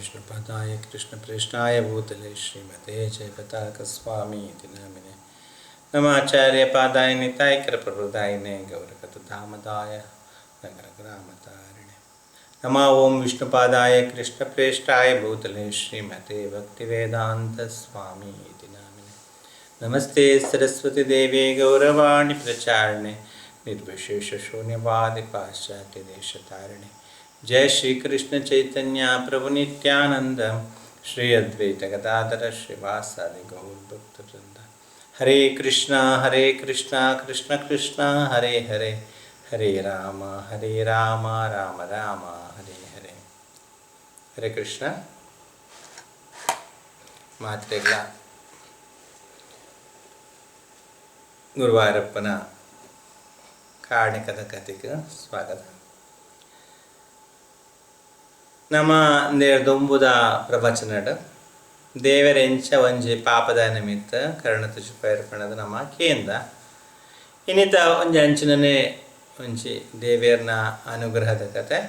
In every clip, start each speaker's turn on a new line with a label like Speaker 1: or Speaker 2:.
Speaker 1: विष्णुपदाय कृष्णप्रेष्ठाय भूतले श्रीमते जयपताकस्वामीति नामिने नमाचार्यपादाय निताय कृपप्रदायिने गौरकथामदाय नगरग्रामतारिणे नमा ओं विष्णुपादाय कृष्णप्रेष्ठाय भूतले श्रीमते भक्तिवेदान्तस्वामीति नामिने नमस्ते सरस्वती देवे गौरवाणी प्रचारिणे निर्विशेष शून्यवादि पाश्चात्य देशतारिणे जय श्री कृष्ण चैतन्य प्रभु नित्यानंद श्री अद्वैत गदाधर श्रीवासादि गौर भक्तवृंद हरे कृष्णा कृष्ण कृष्ण हरे हरे हरे राम राम राम हरे हरे हरे कृष्ण ಮಾತ್ರೆಗಳ ಗುರುವಾರಪ್ಪನ ಕಾರಣಿಕದ ಕಥೆಗೆ ಸ್ವಾಗತ. ನಮ್ಮ ದೊಂಬುದ ಪ್ರವಚನದ ದೇವರೆಂಚ ಒಂಜಿ ಪಾಪದ ನಿಮಿತ್ತ ಕರ್ಣ ತುಜುಪೈರ್ಪಣದ ನಮ್ಮ ಕೇಂದ್ರ ಇನ್ನಿತ ಒಂಜಿ ಅಂಚಿನನೆ ಒಂಜಿ ದೇವೇರ್ನ ಅನುಗ್ರಹದ ಕತೆ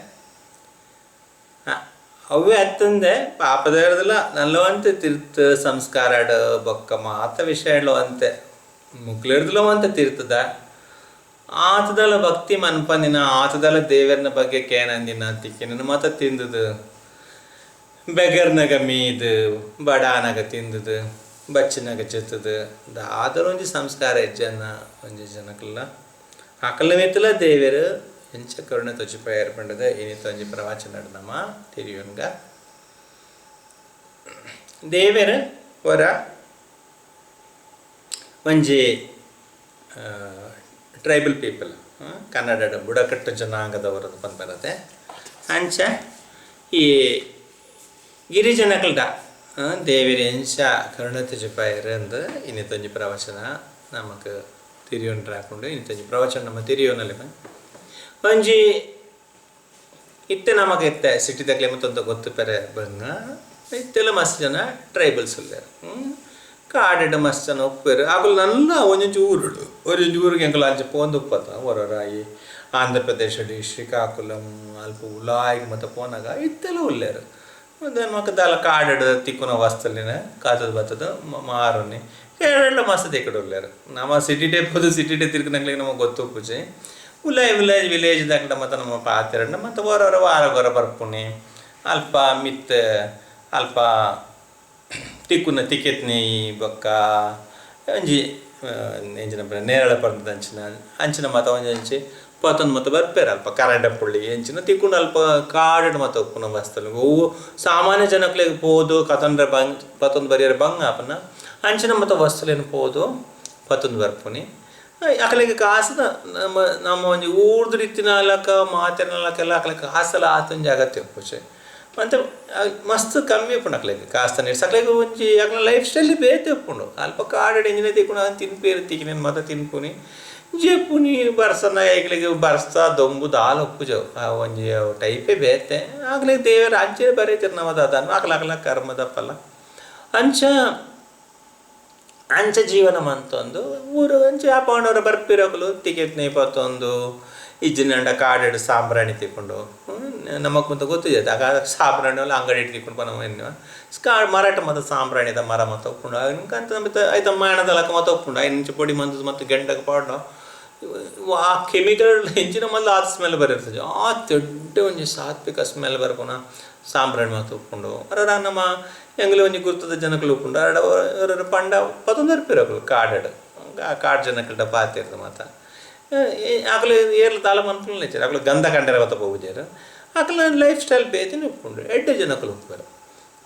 Speaker 1: ಅವೇ ಅತ್ತಂದೆ ಪಾಪದಲ್ಲ ನಲ್ಲವಂತೆ ತೀರ್ಥ ಸಂಸ್ಕಾರಡ ಬೊಕ್ಕ ಮಾತ ವಿಷಯಗಳು ಅಂತೆ ಮುಕ್ಲಿಡ್ದಲೋ ಅಂತ ತೀರ್ತದ ಆತದಲ್ಲ ಭಕ್ತಿ ಮನ್ಪಂದಿನ ಆತದಲ್ಲ ದೇವರನ ಬಗ್ಗೆ ಕೇನಂದಿನ ತಿಕ್ಕಿನ ಮತ ತಿಂದದು ಬೆಗರ್ನಾಗ ಮೀದು ಬಡಾನಾಗ ತಿಂದದು ಬಚ್ಚನಾಗ ಚೆತ್ತದು ಆದರೂ ಒಂಜಿ ಸಂಸ್ಕಾರ ಹೆಜ್ಜನ ಒಂಜಿ ಜನಕಲ್ಲ ಆಕಲ್ಲ ಮಿತ್ತಲ ದೇವರು ಎಂಚ ಕರುಣೆ ತೊಚಿಪಾಯ ಏರ್ಪಂಡದ ಏನಿತ್ತು ಒಂಜಿ ಪ್ರವಚನ ನಮ್ಮ ತಿರಿಯೋನ್ಗ ದೇವರು ಹೊರ ಒಂಜಿ ಟ್ರೈಬಲ್ ಪೀಪಲ್ ಕನ್ನಡದ ಬುಡಕಟ್ಟು ಜನಾಂಗದವರದ್ದು ಬಂದ್ಬರುತ್ತೆ ಅಂಚ ಈ ಗಿರಿಜನಕಲ್ಡ ದೇವರ ಎಂಚ ಕರುಣತೆ ಜಪಾಯರಂದು ಇನ್ನಿತ್ತೊಂಜಿ ಪ್ರವಚನ ನಮಕ್ ತಿರಿಯೋನ್ ಹಾಕೊಂಡು ಇನ್ನಿತ್ತೊಂಜಿ ಪ್ರವಚನ ನಮ್ಮ ತಿರಿಯೋನಲ್ಲಿ ಒಂಜಿ ಇತ್ತೆ ನಮಗೆ ಇತ್ತೆ ಸಿಟಿದಾಗಲೇ ಮತ್ತೊಂದು ಗೊತ್ತು ಪೆರೆ ಬಂಗ ಇತ್ತೆಲ್ಲ ಮಸ್ತ್ ಜನ ಟ್ರೈಬಲ್ಸ್ ಉಳ್ಳಾರು ಕಾಡೆಡ್ ಮಸ್ತ್ ಜನ ಉಪ್ಪೇರು ಆಗಲು ನನ್ನ ಒಂದೊಂದು ಊರುಡು ಒಂದೊಂದು ಊರಿಗೆ ಎಂಕಲ್ ಅಂಚೆ ಪೋಂದು ಉಪ್ಪತ್ತ ಹೊರರಾಯಿ ಆಂಧ್ರ ಪ್ರದೇಶಡಿ ಶ್ರೀಕಾಕುಲಂ ಅಲ್ಪ ಉಲಾಯಿಗೆ ಮತ್ತು ಪೋನಾಗ ಇತ್ತೆಲ್ಲ ಉಳ್ಳಾರು ಒಂದು ಮಕ್ಕ ದಾಲ ಕಾಡೆಡ್ ತಿಕ್ಕುನ ವಸ್ತಲಿನ ಕಾತದ ಬತ್ತದ ಮಾರುನಿ ಕೇರಳ ಮಸ್ತ್ ಈ ಕಡೆ ಉಳ್ಳಾರು ನಮ್ಮ ಸಿಟಿ ಡೇ ಹೋದು ಸಿಟಿ ಡೇ ತಿರ್ಗಿನಾಗ್ಲಿಗೆ ನಮಗೆ ಗೊತ್ತು ಪೂಜೆ ವಿಲೇಜ್ ದಾಖಲೆ ಮತ್ತು ನಮ್ಮ ಪಾತಿರಣ್ಣ ಮತ್ತು ವಾರ ಬರ್ಪುಣಿ ಅಲ್ಪ ಮಿತ್ ಅಲ್ಪ ತಿಕ್ಕುನ ತಿಕ್ಕೆತ್ನಿ ಬೊಕ್ಕ ಒಂಜಿ ಎಂಚಿನ ನೇರಳೆ ಪರ್ದ ಅಂಚಿನ ಮತ ಒಂಜಿ ಅಂಚಿ ಪತ್ತೊಂದು ಮತ ಬರ್ಪೇರು ಅಲ್ಪ ಕರೆಂಟ್ ಪುಳ್ಳಿ ಎಂಚಿನ ತಿಕ್ಕೊಂಡು ಅಲ್ಪ ಕಾಡು ಮತ ಉಪ್ಪುನ ಬಸ್ತಲು ಹೂವು ಸಾಮಾನ್ಯ ಜನಕ್ಲಿಗೆ ಪೋದು ಕತಂಡ್ರೆ ಪತ್ತೊಂದು ಬರಿಯರ ಬಂಗ ಅಪ್ಪನ ಅಂಚಿನ ಮತ ವಸ್ತುಲೇನು ಪೋದು ಪತ್ತೊಂದು ಬರ್ಪುನಿ ಅಕಲಿಗೆ ಕಾಸದ ನಮ್ಮ ಒಂಜಿ ಊರ್ದು ರೀತಿನ ಅಲಕ ಮಾತಿನಲಕ್ಕೆಲ್ಲ ಅಕಲಿಗೆ ಕಾಸಲ್ಲ ಆತೊಂಜಿ ಅಗತ್ಯ ಪೂಜೆ ಮತ್ತು ಮಸ್ತ್ ಕಮ್ಮಿ ಉಪ್ಪುಂಡು ಅಕ್ಲೆಗೆ ಕಾಸ್ತ ನೀರು ಸಕ್ಲೆಗೆ ಒಂಜಿ ಅಕ್ಲ ಲೈಫ್ ಸ್ಟೈಲ್ ಬೇತೆ ಉಪ್ಪುಂಡು ಅಲ್ಪ ಕಾಡು ಎಂಜಿನ ತಿಕ್ಕೊಂಡು ಅದನ್ನು ತಿನ್ಪೇರು ತಿಕ್ಕಿನೇನು ಮತ ತಿನ್ಪುನಿ ಜೆಪ್ಪುನಿ ಬರ್ಸನ ಏಗ್ಲಿಗೆ ಬರ್ಸ್ತಾ ದೊಂಬು ದಾಲ್ ಉಪ್ಪುಜವು ಒಂಜಿ ಟೈಪೇ ಬೇತೆ ಆಗ್ಲಿಗೆ ದೇವರ ಅಂಚೆ ಬರೀತಿರು ನಮ್ಮದು ಅದನ್ನು ಅಕ್ಲ ಕರ್ಮದ ಫಲ ಅಂಚ ಜೀವನ ಮಂತೊಂದು ಊರು ಅಂಚೆ ಆಪಣ್ಣವ್ರ ಬರ್ಪಿರೋಕಲು ಟಿಕೆಟ್ ನೇಪತ್ತೊಂದು ಇಜ್ಜಿನಂಡ ಕಾಡೆಡು ಸಾಂಬ್ರಾಣಿ ತಿಕ್ಕೊಂಡು ನಮಗೆ ಮುಂದೆ ಗೊತ್ತಿದೆ ಆಗ ಸಾಂಬ್ರಾಣಿ ಎಲ್ಲ ಅಂಗಡಿ ತಿಕ್ಕೊಂಡು ಬಂದ ಮರಾಠ ಮತ್ತು ಸಾಂಬ್ರಾಣಿದ ಮರ ಮತ್ತು ಒಪ್ಪುಂಡು ಅಂತ ಮತ್ತೆ ಆಯ್ತು ಮಾಣದಲಕ ಮತ್ತು ಒಪ್ಪುಂಡು ಐದು ನಿಂಚು ಪೊಡಿ ಮಂದು ಮತ್ತು ಗಂಟೆಗೆ ಪಾಡು ಆ ಕೆಮಿಕಲ್ ಹೆಂಚಿನ ಮೊದಲು ಆದ ಸ್ಮೆಲ್ ಬರಿರ್ತದೆ ಆ ದೊಡ್ಡ ಒಂಜಿ ಸಾತ್ವಿಕ ಸ್ಮೆಲ್ ಬರ್ಕೊನ ಸಾಂಬ್ರಾಣಿ ಮತ್ತು ಉಪ್ಪುಂಡು ಅರ ನಮ್ಮ ಎಂಗ್ಲಿ ಒಂಜಿ ಗುರ್ತದ ಜನಕಲು ಉಪ್ಪುಂಡು ಅರಡ ಪಂಡ ಪತ್ತೊಂದು ರೂಪಾಯಿ ಕಾಡೆಡು ಕಾಡು ಜನಕಲ್ಡ ಪಾತಿರ್ದು ಮಾತ ಆಗಲೇ ಏರ್ಲ ತಾಲ ಮನ್ಪುಲ್ಲ ಇಚ್ಚಾರ ಆಗಲೇ ಗಂಧ ಕಂಡರ ಬತ್ತ ಪೂಜಾರು ಆಗಲ ಲೈಫ್ ಸ್ಟೈಲ್ ಬೇತಿನ ಉಪ್ಪುಂಡು ಎಡ್ಡೆ ಜನಕಲು ಉಪ್ಪರು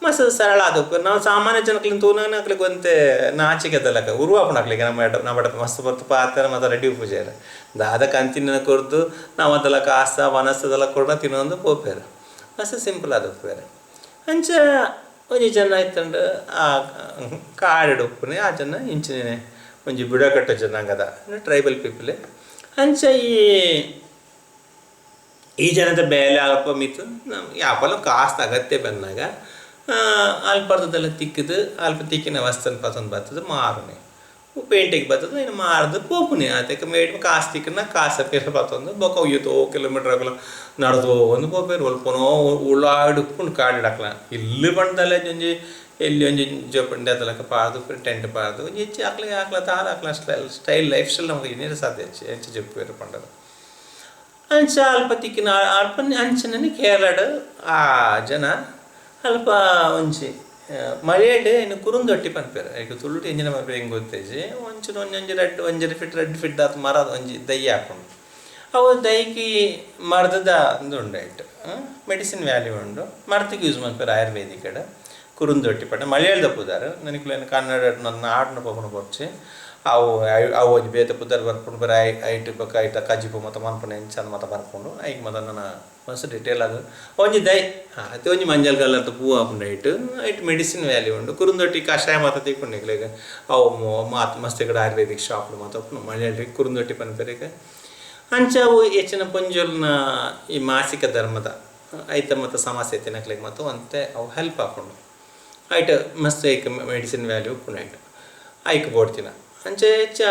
Speaker 1: ಮಸ್ತ್ ಸರಳ ಅದು ಉಪ್ಪರು ನಾವು ಸಾಮಾನ್ಯ ಜನಕಲಿನ ತೂನಾಗ ಆಗ್ಲಿಕ್ಕೆ ಒಂತೆ ನಾಚಿಕೆ ಅದಲ್ಲಕ ಉರುವಾಪಣ ಆಗ್ಲಿಕ್ಕೆ ನಮ್ಮ ಮಸ್ತ್ ಬರ್ತು ಪಾತ್ರ ಮತ್ತು ರೆಡಿ ಪೂಜಾರು ದಾದಕ್ಕೆ ಅಂತಿನ ಕೊರ್ದು ನಾವು ಅದೆಲ್ಲ ಕಾಸ ವನಸದೆಲ್ಲ ಕೊಡ ತಿನ್ನೊಂದು ಪೋಪೇರು ಮಸ್ತ್ ಸಿಂಪಲ್ ಅದು ಉಪ್ಪೇರು ಅಂಚ ಒಂಜಿ ಜನ ಆಯ್ತಂಡು ಆ ಕಾಡೆಡು ಉಪ್ಪುನೆ ಆ ಜನ ಇಂಚಿನೇ ಒಂಜಿ ಬುಡಕಟ್ಟು ಜನಾಂಗದ ಟ್ರೈಬಲ್ ಪೀಪಲ್ ಅಂಚ ಈ ಜನದ ಬೇಲೆ ಅಲ್ಪ ಮಿತ್ತು ಯಾಪಲ್ಲ ಕಾಸ್ತ ಅಗತ್ಯ ಬಂದಾಗ ಅಲ್ಪರ್ದೆಲ್ಲ ತಿಕ್ಕಿದು ಅಲ್ಪ ತಿಕ್ಕಿನ ವಸ್ತುನ ಪತ್ತೊಂದು ಬರ್ತದೆ ಮಾರುನೆ ಪೇಂಟಿಗೆ ಬರ್ತದೆ ಇನ್ನು ಮಾರ್ದು ಪೋಪುನಿ ಅದಕ್ಕೆ ಮೇಡ್ ಕಾಸ್ತಿಕ್ಕನ್ನ ಕಾಸ ಪೇರ ಬರ್ತಂದು ಬೊಕ್ಕ ಒಯ್ಯತೋ ಕಿಲೋಮೀಟರ್ ಆಗಲ್ಲ ನಡೆದು ಒಂದು ಪೋಪೇರು ಒಲ್ಪನೋ ಉಳ್ಳಾಡುಕೊಂಡು ಕಾಡಿಡಾಕ್ಲ ಇಲ್ಲಿ ಬಂದಲ್ಲ ಒಂಜಿ ಎಲ್ಲಿ ಒಂಜಿ ಜೋಪಂಡಿ ಅದಲಕ್ಕ ಪಾರ್ದು ಟೆಂಟ್ ಪಾರ್ದು ಒಂಜಿ ಹೆಚ್ಚು ಹಾಕ್ಲ ತಾದ ಹಾಕ್ಲ ಸ್ಟೈಲ್ ಲೈಫ್ ಸ್ಟೈಲ್ ನಮಗೆ ಇನ್ನೇನು ಸಾಧ್ಯ ಹೆಚ್ಚು ಜಪ್ಪೇರು ಪಂಡದು ಅಂಚ ಅಲ್ಪ ತಿಕ್ಕಿನ ಅಲ್ಪ ಅಂಚನನಿ ಕೇರಳ ಆ ಜನ ಅಲ್ಪ ಒಂಚಿ ಮಳೆಯಡೆ ಇನ್ನು ಕುರುಂದೊಟ್ಟಿ ಪನ್ಪೇರು ಈಗ ತುಳುಟಿ ಎಂಜಿನ ಪನ್ಪೇರು ಹೆಂಗೆ ಗೊತ್ತೇಜಿ ಒಂಚೂರು ಒಂಜಿ ರೆಡ್ ಫಿಟ್ ಆತು ಮರ ಒಂಜಿ ದೈ ಹಾಕೊಂಡು ಅವು ದೈಕಿ ಮರದದ ಒಂದು ಉಂಡಾಯ್ತು ಮೆಡಿಸಿನ್ ವ್ಯಾಲ್ಯೂ ಉಂಡು ಮರತಿಗೆ ಯೂಸ್ ಮಾಡ್ಪೇರು ಆಯುರ್ವೇದಿಕ್ ಕುರುಂದೊಟ್ಟಿ ಪಟ್ಟ ಮಲಯಾಳದ ಪುದಾರು ನನಗೆ ಕನ್ನಡ ನನ್ನ ಆಡ್ನ ಪಪ್ಪನ ಕೊಡ್ಚಿ ಅವು ಅವು ಒಂಜಿ ಬೇತೆ ಪುದಾರು ಬರ್ಕೊಂಡು ಬರೀ ಐಟ್ ಪಕ್ಕ ಐಟ ಕಜಿಪು ಮತ್ತು ಮನ್ಪುನ ಚಂದ ಮತ್ತು ಬರ್ಕೊಂಡು ಐಕ್ ಮತ್ತು ನನ್ನ ಮಸ್ತ್ ಡಿಟೇಲ್ ಅದು ಒಂಜಿ ದೈ ಅದೇ ಒಂಜಿ ಮಂಜಲ್ ಕಲರ್ದು ಪೂ ಹಾಕೊಂಡು ಐಟ್ ಮೆಡಿಸಿನ್ ವ್ಯಾಲ್ಯೂ ಉಂಡು ಕುರುಂದೊಟ್ಟಿ ಕಷಾಯ ಮತ್ತು ತಿಕ್ಕೊಂಡು ಈಗ ಅವು ಮಾತು ಮಸ್ತ್ ಕಡೆ ಆಯುರ್ವೇದಿಕ್ ಶಾಪ್ಲು ಮತ್ತು ಮಲಯಾಳಿ ಕುರುಂದೊಟ್ಟಿ ಪನ್ಪೇರಿಗೆ ಅಂಚ ಅವು ಹೆಚ್ಚಿನ ಪೊಂಜೋಲ್ನ ಈ ಮಾಸಿಕ ಧರ್ಮದ ಐತ ಮತ್ತು ಸಮಸ್ಯೆ ತಿನ್ನಕ್ಲಿಗೆ ಮತ್ತು ಅಂತೆ ಅವು ಹೆಲ್ಪ್ ಹಾಕೊಂಡು ಐಟ್ ಮಸ್ತ್ ಐಕ್ ಮೆಡಿಸಿನ್ ವ್ಯಾಲ್ಯೂ ಉಪ್ಪುನ ಐಟ್ ಐಕ್ ಬೋಡ್ತಿನ ಅಂಚೆ ಹೆಚ್ಚ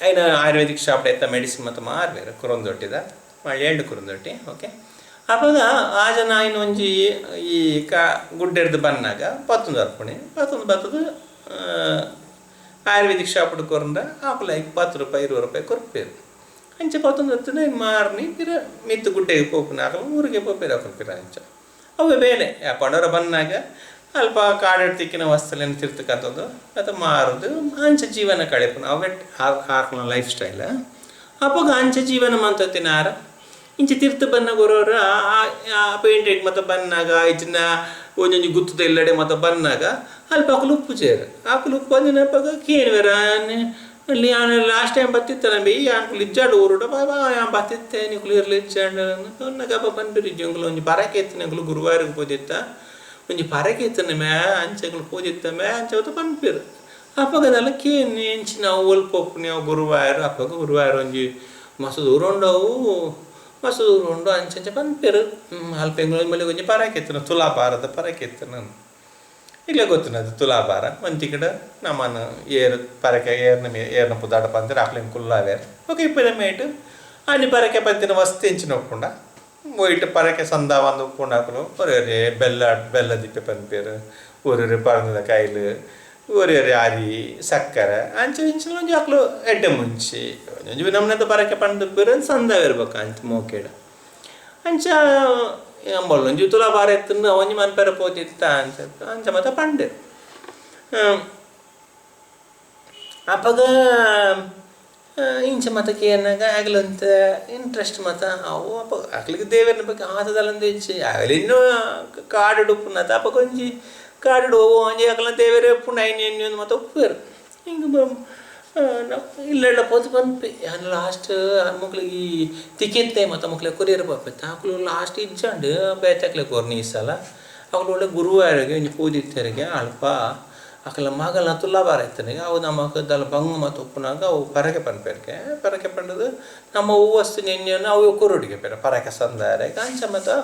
Speaker 1: ಐನ ಆಯುರ್ವೇದಿಕ್ ಶಾಪ್ ಐತ ಮೆಡಿಸಿನ್ ಮತ್ತು ಮಾರ್ಬೇರು ಕುರುಂದೊಟ್ಟಿದ ಮಳೆಯಂಡು ಕುರುಂದೊಟ್ಟಿ ಓಕೆ ಅವಾಗ ಆ ಜನ ಐನು ಒಂಜಿ ಈ ಗುಡ್ಡೆಡ್ದು ಬನ್ನಾಗ ಪತ್ತೊಂದು ಅರ್ಪಣೆ ಪತ್ತೊಂದು ಬತ್ತದು ಆಯುರ್ವೇದಿಕ್ ಶಾಪ್ ಕೊರಂಡ ಆಪಲ ಐಕ್ 10 ರೂಪಾಯಿ 20 ರೂಪಾಯಿ ಕೊರ್ಪೇರು ಅಂಚೆ ಪತ್ತೊಂದು ಹತ್ತಿನ ಇನ್ನು ಮಾರ್ನಿ ಪಿರ ಮಿತ್ತು ಗುಡ್ಡೆಗೆ ಪೋಪುನ ಹಾಕಲು ಊರಿಗೆ ಪೋಪೇರು ಹಾಕೊಳ್ಪಿರ ಅಂಚ ಅವೇ ಬೇಲೆ ಪಂಡವರ ಬನ್ನಾಗ ಅಲ್ಪ ಕಾಡೆಡ್ ತಿಕ್ಕಿನ ವಸ್ತುಲೇನು ತಿರ್ತಕ್ಕಂಥದ್ದು ಅಥವಾ ಮಾರುದು ಅಂಚೆ ಜೀವನ ಕಳೆಪುನ ಅವೆಟ್ ಹಾಕ್ಲ ಲೈಫ್ ಸ್ಟೈಲ್ ಅಪ್ಪಾಗ ಅಂಚೆ ಜೀವನ ಮಂತತ್ತಿನಾರ ಇಂಚೆ ತಿರ್ತು ಬನ್ನ ಗೊರೋರು ಪೇಂಟೆಡ್ ಮತ್ತು ಬನ್ನಾಗ ಇಚ್ಚಿನ ಒಂದೊಂದು ಗುತ್ತದ ಎಲ್ಲೆಡೆ ಮತ್ತು ಬನ್ನಾಗ ಅಲ್ಪ ಹಾಕಲು ಉಪ್ಪು ಸೇರು ಹಾಕಲು ಉಪ್ಪು ಬಂದಿನಪ್ಪಾಗ ಕೇಳುವರ ಅಲ್ಲಿ ನಾನು ಲಾಸ್ಟ್ ಟೈಮ್ ಬತ್ತಿತ್ತಲ್ಲ ಬಿ ಅಂಕುಲು ಇಜ್ಜಾಡು ಊರುಡ ಬಾಬಾ ಬತ್ತಿತ್ತೆ ನಿಕ್ಲು ಇರ್ಲಿ ಇಜ್ಜಾಡು ನಗಪ್ಪ ಬಂದ್ಬಿರಿ ಜಂಗ್ಲು ಒಂಜಿ ಪರಕೆ ಎತ್ತಿನಗಳು ಗುರುವಾರಿಗೆ ಹೋದಿತ್ತ ಒಂಜಿ ಪರಕೆ ಎತ್ತನ ಮೇ ಅಂಚೆಗಳು ಹೋದಿತ್ತ ಮೇ ಅಂಚೆ ಹೊತ್ತು ಪನ್ಪೇರು ಅಪ್ಪಗದೆಲ್ಲ ಕೇನಿ ಎಂಚಿನ ಒಲ್ಪ ಒಪ್ಪುನಿ ಅವು ಗುರುವಾಯರು ಅಪ್ಪಗ ಗುರುವಾಯರು ಒಂಜಿ ಮಸ್ತ್ ದೂರ ಉಂಡವು ಮಸ್ತ್ ದೂರ ಉಂಡು ಅಂಚೆ ಪನ್ಪೇರು ಅಲ್ಪ ಎಂಗ್ಳು ಮೇಲೆ ಒಂಜಿ ಪರಕೆ ಎತ್ತನ ತುಲಾಭಾರದ ಪರಕೆ ಎತ್ತನ ಈಗಲೇ ಗೊತ್ತಿನದು ತುಲಾಭಾರ ಒಂತಿ ಕಡೆ ನಮ್ಮನ್ನು ಏರು ಪರಕೆ ಏರ್ನ ಪುದಾಡ ಪಂತಾರೆ ಆಕ್ಲಿನ ಕುಲ್ಲಾವೇರು ಓಕೆ ಇಪ್ಪದ ಮೇಟು ಅన్ని ಪರಕೆ ಪಂತಿನ ವಸ್ತು ಎಂಚಿನ ಒಪ್ಪುಂಡ ಒಯ್ಟು ಪರಕೆ ಸಂದ ಒಂದು ಉಪ್ಪುಂಡ ಹಾಕಲು ಒರೇ ಬೆಲ್ಲ ದಿಪ್ಪೆ ಪನ್ಪೇರು ಒರೇ ಪರಂದದ ಕಾಯಿಲು ಒರೇ ಆರಿ ಸಕ್ಕರೆ ಅಂಚೆ ಇಂಚಿನ ಒಂಜಿ ಹಾಕ್ಲು ಎಡ್ಡೆ ಮುಂಚಿ ಒಂಜಿ ನಮ್ಮನದ ಪರಕೆ ಪಂದು ಸಂದ ಇರ್ಬೇಕು ಅಂಚೆ ಮೋಕೆಡ ಅಂಚ ಅಂಬೊಲ್ಲೊಂಜಿ ತುಲಾಭಾರ ಎತ್ತನ್ನು ಒಂಜಿ ಮನ್ಪೆರ ಪೋತಿತ್ತ ಅಂಚ ಮತ್ತು ಪಂಡೆ ಅಪ್ಪಗ ಇಂಚ ಮತಕ್ಕೆ ಏನಾಗ ಆಗ್ಲಂತ ಇಂಟ್ರೆಸ್ಟ್ ಮತ್ತು ಅವು ಅಪ್ಪ ಆಗ್ಲಿಕ್ಕೆ ದೇವರನ ಬಗ್ಗೆ ಆತದಲ್ಲಂದು ಹೆಚ್ಚು ಆಗಲಿ ಇನ್ನೂ ಕಾಡು ಉಪ್ಪುನತ ಅಪ್ಪಗ ಒಂಜಿ ಕಾಡು ಒಂಜಿ ಆಗ್ಲ ದೇವರೇ ಉಪ್ಪು ಐನು ಮತ್ತು ಉಪ್ಪೇರು ಹಿಂಗೆ ಇಲ್ಲೆಲ್ಲ ಪೋತು ಪನ್ಪೆ ನಾನು ಲಾಸ್ಟ್ ಮಕ್ಳಿಗೆ ತಿಕ್ಕಿತ್ತೆ ಮತ್ತು ಮಕ್ಳಿಗೆ ಕೊರಿಯರ್ ಪಪ್ಪೆತ್ತ ಆಕಳು ಲಾಸ್ಟ್ ಇಜ್ಜಂಡು ಬೇತಕ್ಲೆ ಕೊರ್ನಿ ಈ ಸಲ ಆಕಳು ಒಳ್ಳೆ ಗುರುವಾರಿಗೆ ಒಂಜಿ ಪೂದಿತ್ತರಿಗೆ ಅಲ್ಪ ಆಕಳ ಮಗಲ ತುಲಾಭಾರ ಇತ್ತನಿಗೆ ಅವು ನಮ್ಮದಲ್ಲ ಬಂಗ ಮತ್ತು ಉಪ್ಪುನಾಗ ಅವು ಪರಕೆ ಪರಕೆ ಪಂಡದು ನಮ್ಮ ಹೂವಸ್ತು ನೆನ್ನೆಯನ್ನು ಅವು ಕೊರೊಡಿಗೆ ಪೇರ ಪರಕೆ ಸಂದಾರೆ ಅಂಚ ಮತ್ತು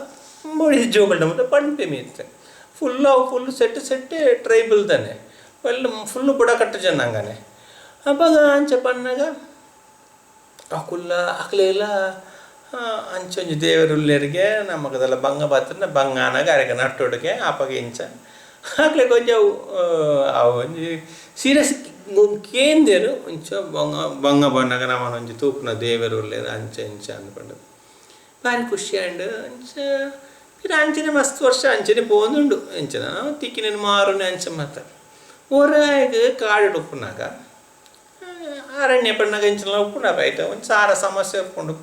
Speaker 1: ಮೊಳಿ ಜೋಗಲ್ಡ ಮತ್ತು ಪಂಪೆ ಮೀತ್ತೆ ಫುಲ್ಲು ಸೆಟ್ಟೆ ಟ್ರೈಬಲ್ ತಾನೆ ಒಳ್ಳೆ ಫುಲ್ಲು ಬುಡಕಟ್ಟು ಜನಾಂಗನೆ ಅಪ್ಪಾಗ ಅಂಚೆ ಪನ್ನಾಗ ಅಕುಲ್ಲ ಅಕ್ಲೆಲ್ಲ ಅಂಚೆ ಒಂಜಿ ದೇವರುಳ್ಳರಿಗೆ ನಮಗದೆಲ್ಲ ಬಂಗ ಬತ್ತನ ಬಂಗಾನಾಗ ಅರೆಗೆ ನಟ್ಟೊಡಿಗೆ ಅಪ್ಪಾಗ ಇಂಚ ಅಕ್ಲೆ ಕೊಂಚ ಅವು ಒಂಜಿ ಸೀರಿಯಸ್ ಕೇಂದೇರು ಒಂಚ ಬಂಗ ಬನ್ನಾಗ ನಮ್ಮನ ಒಂಜಿ ತೂಪುನ ದೇವರುಳ್ಳೇರು ಅಂಚೆ ಇಂಚ ಅಂದ್ಕೊಂಡು ಭಾರಿ ಖುಷಿ ಆಂಡ್ ಅಂಚ ಪಿರ ಅಂಚನೆ ಮಸ್ತ್ ವರ್ಷ ಅಂಚನೆ ಪೋಂದುಂಡು ಅಂಚನ ತಿಕ್ಕಿನ ಮಾರುನೆ ಅಂಚೆ ಮಾತ ಊರಾಗ ಕಾಡು ಉಪ್ಪುನಾಗ ಅರಣ್ಯ ಪಣ್ಣಾಗ ಇಂಚಿನ ಉಪ್ಪುಂಡ ಆಯ್ತು ಒಂದು ಸಾರ ಸಮಸ್ಯೆ ಉಪ್ಕೊಂಡು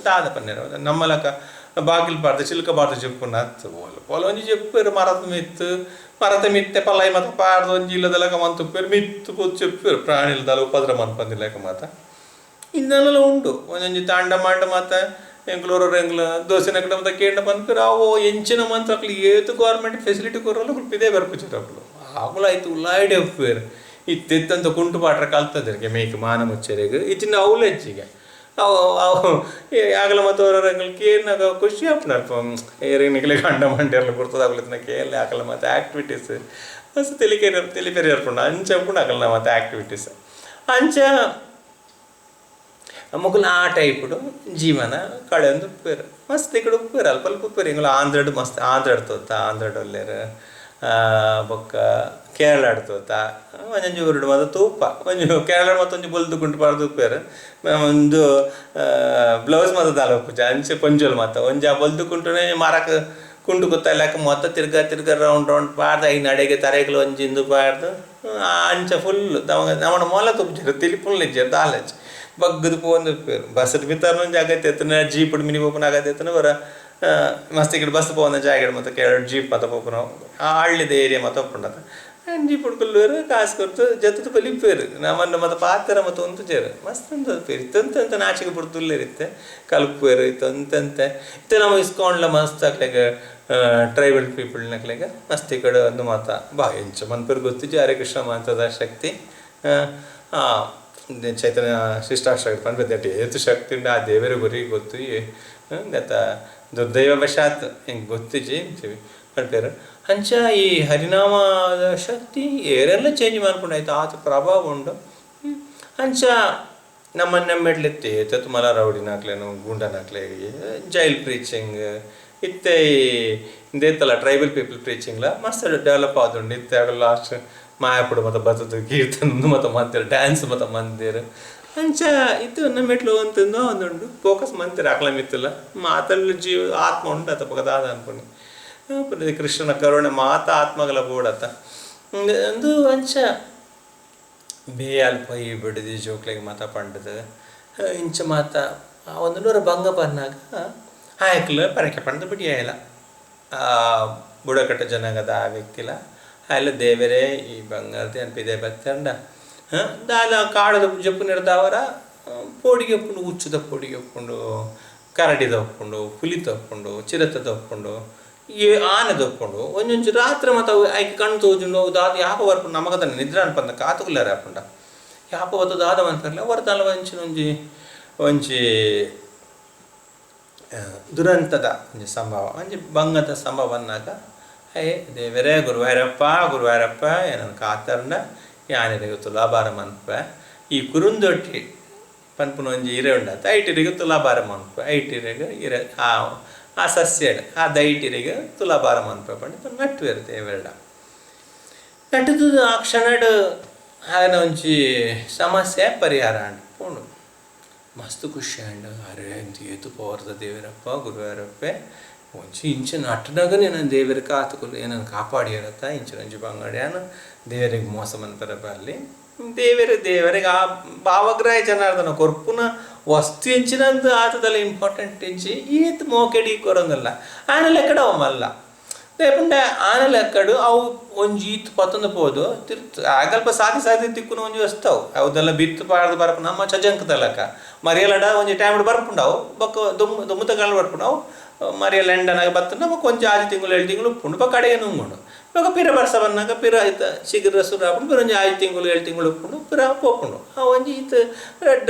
Speaker 1: ದಾದ ಪನ್ನೇರು ನಮ್ಮಲಕ ಬಾಗಿಲು ಬಾರ್ದು ಚಿಲ್ಕ ಬಾರ್ದು ಚೆಪ್ಪುನ ಹತ್ತು ಪೊಲ ಒಂಜಿ ಚೆಪ್ಪೇರು ಮರದ ಮಿತ್ತೆ ಪಲಾಯಿ ಮತ್ತು ಪಾರ್ದು ಒಂಜಿ ಇಲ್ಲದಲಕ ಮಂತ್ ಉಪ್ಪೇರು ಮಿತ್ತು ಪೋದು ಚೆಪ್ಪೇರು ಪ್ರಾಣಿಲ್ದಲ್ಲ ಉಪದ್ರ ಮನ್ಪಂದಿಲ್ಲಕ ಮಾತ ಇನ್ನೆಲ್ಲ ಉಂಟು ಒಂದೊಂಜಿ ತಾಂಡ ಮಾಂಡ ಮತ್ತು ಎಂಗ್ಳೂರು ದೋಸೆನ ಕಡೆ ಮತ್ತು ಕೇಂಡ ಬಂದ್ಪೇರು ಅವು ಎಂಚಿನ ಮಂತ್ ಅಕ್ಲಿ ಏತು ಗೌರ್ಮೆಂಟ್ ಫೆಸಿಲಿಟಿ ಕೊರಲ್ಲ ಇದೇ ಬರ್ಪಿಚ್ಚಾರ ಅಕ್ಲು ಆಗುಲ ಆಯ್ತು ಉಳ್ಳಾಯ್ಡೆ ಉಪ್ಪೇರು ಇತ್ತೆತ್ತಂತ ಕುಂಟು ಪಾಟ್ರ ಕಲ್ತದ್ರಿಗೆ ಮೇಯ್ಕೆ ಮಾನ ಮುಚ್ಚರಿಗೆ ಇಚ್ಚಿನ ಅವಲೆಜ್ಜಿಗೆ ಅವು ಅವು ಆಗಲ ಮತ್ತು ಅವರಗಳಿಗೆ ಏನಾಗ ಖುಷಿ ಆಗ್ನಲ್ಪ ಏರಿನಿಗೆ ಗಂಡ ಮಂಡ್ಯರ್ಲ ಗುರ್ತದಾಗ್ಲಿದ್ನ ಕೇಳಿ ಆಗಲ್ಲ ಮತ್ತು ಆ್ಯಕ್ಟಿವಿಟೀಸ್ ಮಸ್ತ್ ತೆಲಿಪೇರಿ ಇರ್ಕೊಂಡು ಅಂಚ ಕೂಡ ಆಗಲ್ಲ ಮತ್ತು ಆ್ಯಕ್ಟಿವಿಟೀಸ್ ಅಂಚ ಮುಗುಲು ಆ ಟೈಪ್ಡು ಜೀವನ ಕಳೆಯೊಂದು ಉಪ್ಪೇರು ಮಸ್ತ್ ಈ ಕಡೆ ಉಪ್ಪೇರು ಅಲ್ಪ ಅಲ್ಪ ಉಪ್ಪೇರು ಹಿಂಗೆ ಆಂಧ್ರಡ್ ಮಸ್ತ್ ಆಂಧ್ರಡ್ ತೋತ ಆಂಧ್ರಡ್ ಒಲ್ಲೇರು ಬೊಕ್ಕ ಕೇರಳ ತೋತ ಒಂಜೊಂಜಿ ಊರುಡು ಮಾತ್ರ ತೂಪ ಒಂಜು ಕೇರಳ ಮತ್ತೊಂದು ಬೊಲ್ದು ಗುಂಟು ಪಾಡ್ದು ಉಪ್ಪೇರು ಒಂದು ಬ್ಲೌಸ್ ಮಾತ್ರ ದಾಲ ಉಪ್ಪುಜ ಅಂಚೆ ಪಂಜೋಲ್ ಮಾತ ಒಂಜಿ ಆ ಬೊಲ್ದು ಕುಂಟುನೆ ಮಾರಕ್ಕೆ ಕುಂಟು ಗೊತ್ತಾಯ್ಲಾಕ ಮೊತ್ತ ತಿರ್ಗ ರೌಂಡ್ ಪಾಡ್ದು ಐ ನಡೆಗೆ ತರೆಗಳು ಒಂಜಿಂದು ಪಾಡ್ದು ಅಂಚ ಫುಲ್ಲು ನಮ್ಮನ ಮೊಲ ತುಪ್ಪಿಜರು ತಿಲಿಪುಲ್ ಇಜ್ಜರು ದಾಲಜ್ ಬಗ್ಗದು ಪೋಂದು ಉಪ್ಪೇರು ಬಸ್ ಬಿತ್ತಾರ ಜಾಗತ್ತೆ ಎತ್ತನ ಜೀಪ್ ಮಿನಿ ಪೋಪನ ಆಗತ್ತೆ ಎತ್ತನ ಬರ ಮಸ್ತ್ ಈ ಕಡೆ ಬಸ್ ಪೋನ ಜಾಗ ಮತ್ತು ಕೇರಳ ಜೀಪ್ ಮತ್ತು ಪೋಪನ ಆ ಹಳ್ಳಿದ ಏರಿಯಾ ಮತ್ತು ಒಪ್ಪುಂಡದ ಜೀಪ್ ಹುಡ್ಕೊಲ್ವೇರು ಕಾಸು ಕೊಡ್ತು ಜತ್ತದ ಬಲಿ ಉಪ್ಪೇರು ನಮ್ಮನ್ನು ಮತ್ತು ಪಾತ್ರ ಮತ್ತು ಒಂದು ಚೇರು ಮಸ್ತ್ ಅಂತ ಉಪ್ಪೇರು ಇತ್ತಂತ ನಾಚಿಕೆ ಬಿಡ್ತುಲ್ಲಿರುತ್ತೆ ಕಲ್ಪೇರು ಇತ್ತಂತೆ ಇತ್ತು ನಾವು ಇಸ್ಕೊಂಡ್ಲ ಮಸ್ತ್ ಹಾಕ್ಲಿಕ್ಕೆ ಟ್ರೈಬಲ್ ಪೀಪಲ್ನಾಗ್ಲಿಕ್ಕೆ ಮಸ್ತ್ ಈ ಕಡೆ ಒಂದು ಮಾತ ಬಾ ಎಂಚ ಮನ್ಪೇರು ಗೊತ್ತಿಜ್ಜಿ ಹರೇ ಕೃಷ್ಣ ಮಾತದ ಶಕ್ತಿ ಚೈತನ್ಯ ಶಿಷ್ಟಾಷ್ಟ ಪನ್ಪೆದ್ದೆ ಏತು ಶಕ್ತಿ ಉಂಡು ಆ ದೇವರ ಗುರಿ ಗೊತ್ತು ಗತ ದುರ್ದೈವ ವಶಾತ್ ಹಿಂಗೆ ಗೊತ್ತಿಜ್ಜಿ ಪನ್ಪೇರು ಅಂಚ ಈ ಹರಿನಾಮದ ಶಕ್ತಿ ಏರೆಲ್ಲ ಚೇಂಜ್ ಮಾಡ್ಕೊಂಡು ಆಯ್ತು ಆತ ಪ್ರಭಾವ ಉಂಡು ಅಂಚ ನಮ್ಮನ್ನೆಮ್ಮೆಡ್ಲೆತ್ತಿ ತತ್ತು ಮಲ ರೌಡಿನಾಕ್ಲೇನು ಗೂಂಡನಾಕ್ಲೆ ಜೈಲ್ ಪ್ರೀಚಿಂಗ್ ಇತ್ತೆ ಇಂದೇತಲ್ಲ ಟ್ರೈಬಲ್ ಪೀಪಲ್ ಪ್ರೀಚಿಂಗ್ಲ ಮಸ್ತ್ ಡೆವಲಪ್ ಆದುಂಡು ಇತ್ತೆ ಆಗ ಲಾಸ್ಟ್ ಮಾಯಾಪುಡು ಮತ್ತು ಬತ್ತದು ಕೀರ್ತನ ಮತ್ತು ಮಂದಿರ ಡ್ಯಾನ್ಸ್ ಮತ್ತು ಮಂದಿರ ಅಂಚ ಇತ್ತು ನಮ್ಮ ಮೆಟ್ಲು ಅಂತಂದು ಒಂದುಂಡು ಫೋಕಸ್ ಮಂದಿರ ಆಕಲ ಮಿತ್ತಲ್ಲ ಮಾತಲ್ಲಿ ಜೀವ ಆತ್ಮ ಉಂಡು ಅತ ಪಗದಾದ ಅನ್ಕೊಂಡು ಕೃಷ್ಣನ ಕರುಣೆ ಮಾತ ಆತ್ಮಗಳ ಬೋಡತ್ತ ಒಂದು ಅಂಚ ಬೇ ಅಲ್ಪ ಈ ಬಿಡದಿ ಜೋಕ್ಲಿಗೆ ಮಾತ ಪಂಡದು ಇಂಚ ಮಾತ ಒಂದು ನೂರ ಭಂಗ ಬಂದಾಗ ಆಯ್ಕಲು ಪರಕೆ ಪಂಡದು ಬಿಡಿ ಆಯ್ಲ ಬುಡಕಟ್ಟ ಜನಾಂಗದ ಆ ವ್ಯಕ್ತಿಲ ಅಲ್ಲ ದೇವರೇ ಈ ಬಂಗಾರತೆ ಅನ್ಪಿದೆ ಭಕ್ತಂಡ ದಾಲ ಕಾಡದ ಜಪ್ಪು ನಿರ್ದಾವರ ಪೋಡಿಗೆ ಒಪ್ಕೊಂಡು ಹುಚ್ಚದ ಪೋಡಿಗೆ ಒಪ್ಕೊಂಡು ಕರಡಿ ತಪ್ಕೊಂಡು ಹುಲಿ ತಪ್ಕೊಂಡು ಚಿರತೆ ತಪ್ಕೊಂಡು ಈ ಆನೆ ತಪ್ಕೊಂಡು ಒಂದೊಂದು ರಾತ್ರಿ ಮತ್ತು ಆಯ್ಕೆ ಕಣ್ಣು ತೋಜುಂಡು ದಾದ ಯಾಪ ಬರ್ಕೊಂಡು ನಮಗದ ನಿದ್ರೆ ಅನ್ಪಂದ ಕಾತುಗುಲ್ಲಾರ ಹಾಕೊಂಡ ಯಾಪ ಬತ್ತು ದಾದ ಅನ್ಪರ್ಲ ಹೊರತಲ್ಲ ಒಂಚಿ ಒಂಚಿ ದುರಂತದ ಒಂಜಿ ಸಂಭವ ಒಂಜಿ ಭಂಗದ ಸಂಭವ ಅನ್ನಾಗ ದೇವರೇ ಗುರುವಾರಪ್ಪ ಏನನ್ನು ಕಾತರ್ನ ಯಾನಿರಿಗೆ ತುಲಾಭಾರ ಮನ್ಪ ಈ ಕುರುಂದೊಟ್ಟಿ ಪನ್ಪುನ ಒಂಜಿ ಇರೆ ಉಂಡತ್ತ ಐಟಿರಿಗೆ ತುಲಾಭಾರ ಮನ್ಪ ಐಟಿರಿಗೆ ಇರೆ ಆ ಸಸ್ಯಡ್ ಆ ದೈಟಿರಿಗೆ ತುಲಾಭಾರ ಮನ್ಪ ಪಂಡ ನಟ್ಟುವೇರು ದೇವೆರಡ ನಟ್ಟದು ಆ ಕ್ಷಣಡ್ ಹಾಗೆ ಒಂಚಿ ಸಮಸ್ಯೆ ಪರಿಹಾರ ಅಂಡ್ ಪೋಂಡು ಮಸ್ತ್ ಖುಷಿ ಅಂಡ್ ಅರೆ ಅಂತ ಏತು ಪೋರ್ದ ದೇವರಪ್ಪ ಗುರುವಾರಪ್ಪೆ ಒಂಚಿ ಇಂಚಿನ ಅಟ್ಟನಾಗ ನಾನು ದೇವರ ಕಾತುಕೊಲು ಏನನ್ನು ಕಾಪಾಡಿರತ್ತ ಇಂಚಿನಂಜಿ ಬಂಗಾಡ್ಯಾನ ದೇವರಿಗೆ ಮೋಸ ಮನ್ಪರಪ್ಪ ಅಲ್ಲಿ ದೇವರಿಗೆ ಆ ಭಾವಗ್ರಾಹ ಜನಾರ್ದನ ಕೊರ್ಪುನ ವಸ್ತು ಎಂಚಿನಂದು ಆತದಲ್ಲ ಇಂಪಾರ್ಟೆಂಟ್ ಎಂಚಿ ಈತ್ ಮೋಕೆಡಿ ಕೊರಂಗಲ್ಲ ಆನೆಲ್ಲ ಎಕ್ಕಡ ಅವ ಮಲ್ಲ ದೇಪಂಡೆ ಆನೆಲ್ಲ ಎಕ್ಕಡು ಅವು ಒಂಜಿ ಈತ್ ಪತ್ತೊಂದು ಪೋದು ಆಗಲ್ಪ ಸಾದಿ ತಿಕ್ಕುನ ಒಂಜಿ ವಸ್ತವು ಅವದೆಲ್ಲ ಬಿತ್ತು ಪಾಡ್ದು ಬರ್ಪು ನಮ್ಮ ಚಜಂಕದಲ್ಲಕ ಮರಿಯಲಡ ಒಂಜಿ ಟೈಮ್ಡ್ ಬರ್ಪುಂಡವು ಬೊಕ್ಕ ದುಮ್ಮುತಗಳು ಬರ್ಪುಂಡವು ಮರಿಯಲ್ಲ ಎಂಡನಾಗ ಬತ್ತನ ಬೊಕ್ಕ ಒಂಜಿ 6 ತಿಂಗಳು 7 ತಿಂಗಳು ಉಪ್ಪುಂಡು ಬೊಕ್ಕ ಕಡೆಗೆ ನುಂಗುಂಡು ಇವಾಗ ಪಿರ ಬರ್ಸ ಬಂದಾಗ ಪಿರ ಆಯ್ತು ಶೀಘ್ರ ಸುರು ಹಾಕೊಂಡು ಪಿರ ಒಂಜಿ 5 ತಿಂಗಳು 7 ತಿಂಗಳು ಉಪ್ಪುಂಡು ಪಿರ ಪೋಪುಂಡು ಆ ಒಂಜಿ ಈತ್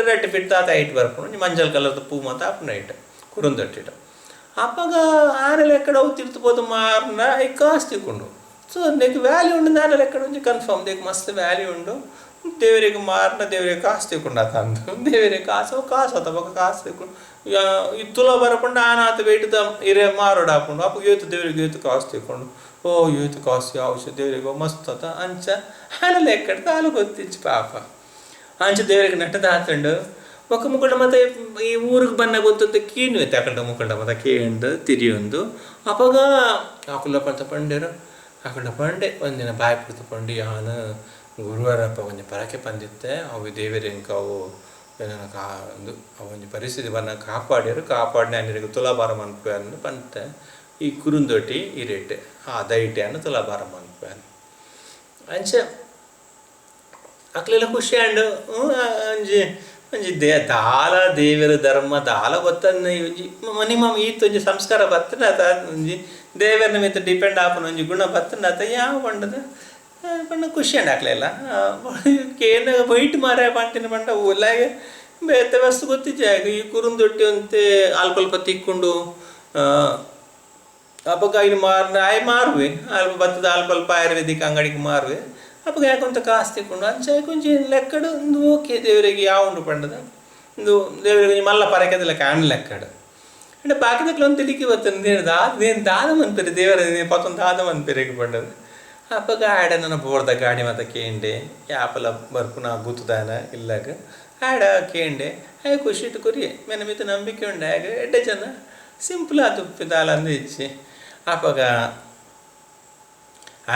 Speaker 1: ರೆಡ್ ಫಿಟ್ ತಾತ ಐಟ್ ಬರ್ಪುಂಡು ಒಂಜಿ ಮಂಜಲ್ ಕಲರ್ದ ಪೂ ಮಾತ ಹಾಪುಂಡು ಐಟ್ ಕುರುಂದೊಟ್ಟಿಟ್ಟು ಅಪ್ಪಾಗ ಆನೆಲ್ಲ ಎಕ್ಕಡ ಅವು ತಿರ್ತುಬೋದು ಮಾರ್ನ ಈ ಕಾಸು ತಿಕ್ಕೊಂಡು ಸೊ నీకు ವ್ಯಾಲ್ಯೂ ಉಂಡು ಆನೆಲ್ಲ ಎಕ್ಕಡ ಒಂಜಿ ಕನ್ಫರ್ಮ್ నీకు ಮಸ್ತ್ ವ್ಯಾಲ್ಯೂ ಉಂಡು ದೇವರಿಗೆ ಮಾರ್ನ ದೇವರಿಗೆ ಕಾಸು ತಿಕ್ಕೊಂಡು ಆತ ಅಂದು ದೇವರಿಗೆ ಕಾಸು ಆತ ಬೊಕ್ಕ ಕಾಸು ತಿಕ್ಕೊಂಡು ಈ ತುಲ ಬರಕೊಂಡು ಆತ ವೇಟಿದ ಇರೆ ಮಾರೋಡು ಹಾಕೊಂಡು ಅಪ್ಪ ಏತು ದೇವರಿಗೆ ಏತು ಕಾಸು ತಿಕ್ಕೊಂಡು ಓ ಏತು ಕಾಸು ಔಷಧ ದೇವರಿಗೆ ಮಸ್ತ್ ಆತ ಅಂಚ ಆನೆಲ್ಲ ಎಕ್ಕಡ ತಾಲು ಗೊತ್ತಿಚ್ಚು ಪಾಪ ಅಂಚ ದೇವರಿಗೆ ನಟ್ಟದ ಹಾತಂಡು ಒಕ್ಕ ಮುಖಂಡ ಮತ್ತೆ ಈ ಊರಿಗೆ ಬನ್ನ ಗೊತ್ತಂತ ಕೀನು ತಗೊಂಡು ಮುಖಂಡ ಮತ್ತೆ ಕೇಂಡು ತಿರಿಯೊಂದು ಅಪ್ಪಾಗ ಆಕುಲ ಪಡ್ತ ಪಂಡೇರು ಆಕುಲ ಪಂಡೆ ಒಂದಿನ ಬಾಯಿ ಪಡ್ತ ಪಂಡಿ ಆನು ಗುರುವಾರಪ್ಪ ಒಂಜಿ ಪರಕೆ ಬಂದಿತ್ತೆ ಅವು ದೇವರ ಇಂಕ ಅವು ಏನೋ ಒಂದು ಅವೊಂಜಿ ಪರಿಸ್ಥಿತಿ ಬನ್ನ ಕಾಪಾಡಿನ ಅನ್ನರಿಗೆ ತುಲಾಭಾರ ಮನ್ಪನ್ನು ಪಂತೆ ಈ ಕುರುಂದೊಟ್ಟಿ ಈ ರೇಟೆ ಆ ದೈಟೆ ಅನ್ನು ತುಲಾಭಾರ ಮನ್ಪನ್ನು ಅಂಚ ಅಕ್ಲೆಲ್ಲ ಖುಷಿ ಅಂಡು ಅಂಜಿ ಒಂಜಿ ದಾಲ ದೇವರ ಧರ್ಮ ದಾಲ ಗೊತ್ತನ್ನ ಒಂಜಿ ಮಿನಿಮಮ್ ಈತ್ ಒಂಜಿ ಸಂಸ್ಕಾರ ಬತ್ತನ ಅತ ಒಂಜಿ ದೇವರನ ಮಿತ್ತ ಡಿಪೆಂಡ್ ಆಪನ ಒಂಜಿ ಗುಣ ಬತ್ತನ ಅತ ಯಾವ ಪಂಡದ ಪಂಡ ಖುಷಿ ಅಂಡ್ ಹಾಕ್ಲೆಲ್ಲ ಕೇನ ವೈಟ್ ಮಾರ ಪಂಟಿನ ಪಂಡ ಒಲ್ಲಾಗೆ ಬೇತೆ ವಸ್ತು ಗೊತ್ತಿದ್ದಾಗ ಈ ಕುರುಂದೊಟ್ಟಿ ಅಂತೆ ಅಲ್ಪ ತಿಕ್ಕೊಂಡು ಅಪ್ಪಗ ಇಲ್ಲಿ ಮಾರುವೆ ಭತ್ತದ ಅಲ್ಪ ಆಯುರ್ವೇದಿಕ್ ಅಂಗಡಿಗೆ ಮಾರುವೆ ಅಪ್ಪಗ ಯಾಕೊಂತ ಕಾಸು ತಿಕ್ಕೊಂಡು ಅಂಚೆ ಕೊಂಚ ಲೆಕ್ಕಡು ಒಂದು ಓಕೆ ದೇವರಿಗೆ ಯಾವ ಪಂಡದ ಒಂದು ದೇವರಿಗೆ ಮಲ್ಲ ಪರಕೆದಲ್ಲ ಕಾಣ ಲೆಕ್ಕಡು అంటే బాకి దగ్గర తెలికి వస్తుంది నేను దానం అనిపేరు దేవర నేను పొత్తం దానం అనిపేరు పడ్డది అప్పగా ఆడ నన్ను పోడద గాడి మత కేండే యాపల బర్పున గుతుదాన ఇల్లాಗ ಆಡ ಕೇಂಡೆ ಹಾಗೆ ಖುಷಿ ಇಟ್ಟುಕೊರಿ ಮೆನ ಮಿತ ನಂಬಿಕೆ ಉಂಡೆ ಹಾಗೆ ಎಡ್ಡೆ ಜನ ಸಿಂಪಲ್ ಅದು ಪಿದಾಲ ಅಂದು ಇಚ್ಚಿ ಅಪ್ಪಗ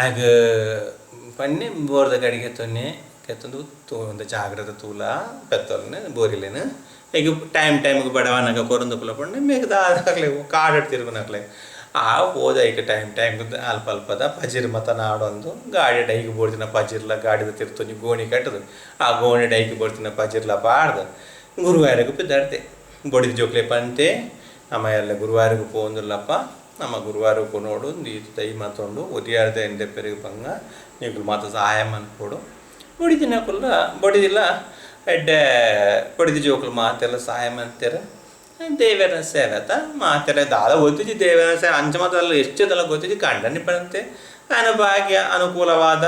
Speaker 1: ಆಗ ಪನ್ನೆ ಬೋರ್ದ ಗಡಿಗೆ ತೊನ್ನೆ ಕೆತ್ತೊಂದು ಒಂದು ಜಾಗ್ರತೆ ತೂಲ ಪೆತ್ತೋಲ್ನೆ ಬೋರಿಲೇನು ಈಗ ಟೈಮ್ಗೆ ಬಡವನಾಗ ಕೊರಂದುಪುಲ ಪಂಡೆ ಮೇಘದ ಆಗಲೇ ಕಾಡಾಡ್ ತಿರುಗುನಾಗ್ಲೆ ಆ ಹೋದ ಈಗ ಟೈಮ್ಗೆ ಅಲ್ಪದ ಪಜಿರ್ ಮತ ನಾಡೊಂದು ಗಾಡಿ ಡೈಗೆ ಬೋಡ್ತಿನ ಪಜಿರ್ಲ ಗಾಡಿದ ತಿರ್ತೊಂದು ಗೋಣಿ ಕಟ್ಟದು ಆ ಗೋಣಿ ಡೈಗೆ ಬೋಡ್ತಿನ ಪಜಿರ್ಲ ಬಾಡ್ದು ಗುರುವಾರಿಗೂ ಬಿದ್ದಾಡ್ತೆ ಬೊಡಿದ ಜೋಕ್ಲೆ ಪಂತೆ ನಮ್ಮ ಎಲ್ಲ ಗುರುವಾರಿಗೂ ಪೋಂದಿಲ್ಲಪ್ಪ ನಮ್ಮ ಗುರುವಾರಕ್ಕೂ ನೋಡು ನೀತು ದೈ ಮಾತೊಂಡು ಒದಿಯಾರ್ದೆ ಎಂಡೆ ಪೆರುగు ಪಂಗ ನೀವು ಮಾತ ಸಹಾಯ ಅನ್ಕೊಡು ಬೊಡಿದಿನ ಕುಲ್ಲ ಬೊಡಿದಿಲ್ಲ ಎಡ್ಡೆ ಬಡಿದ ಜೋಕುಲು ಮಾತೆಲ್ಲ ಸಹಾಯ ಮಾಡ್ತಾರೆ ದೇವರ ಸೇವೆತ ಮಾತೆಲ್ಲ ದಾದ ಗೊತ್ತಿದ್ದು ದೇವರ ಸೇವೆ ಅಂಚಮತಲ್ಲ ಎಷ್ಟೆಲ್ಲ ಗೊತ್ತಿದ್ದು ಕಂಡನಿ ಪಡಂತೆ ನಾನು ಭಾಗ್ಯ ಅನುಕೂಲವಾದ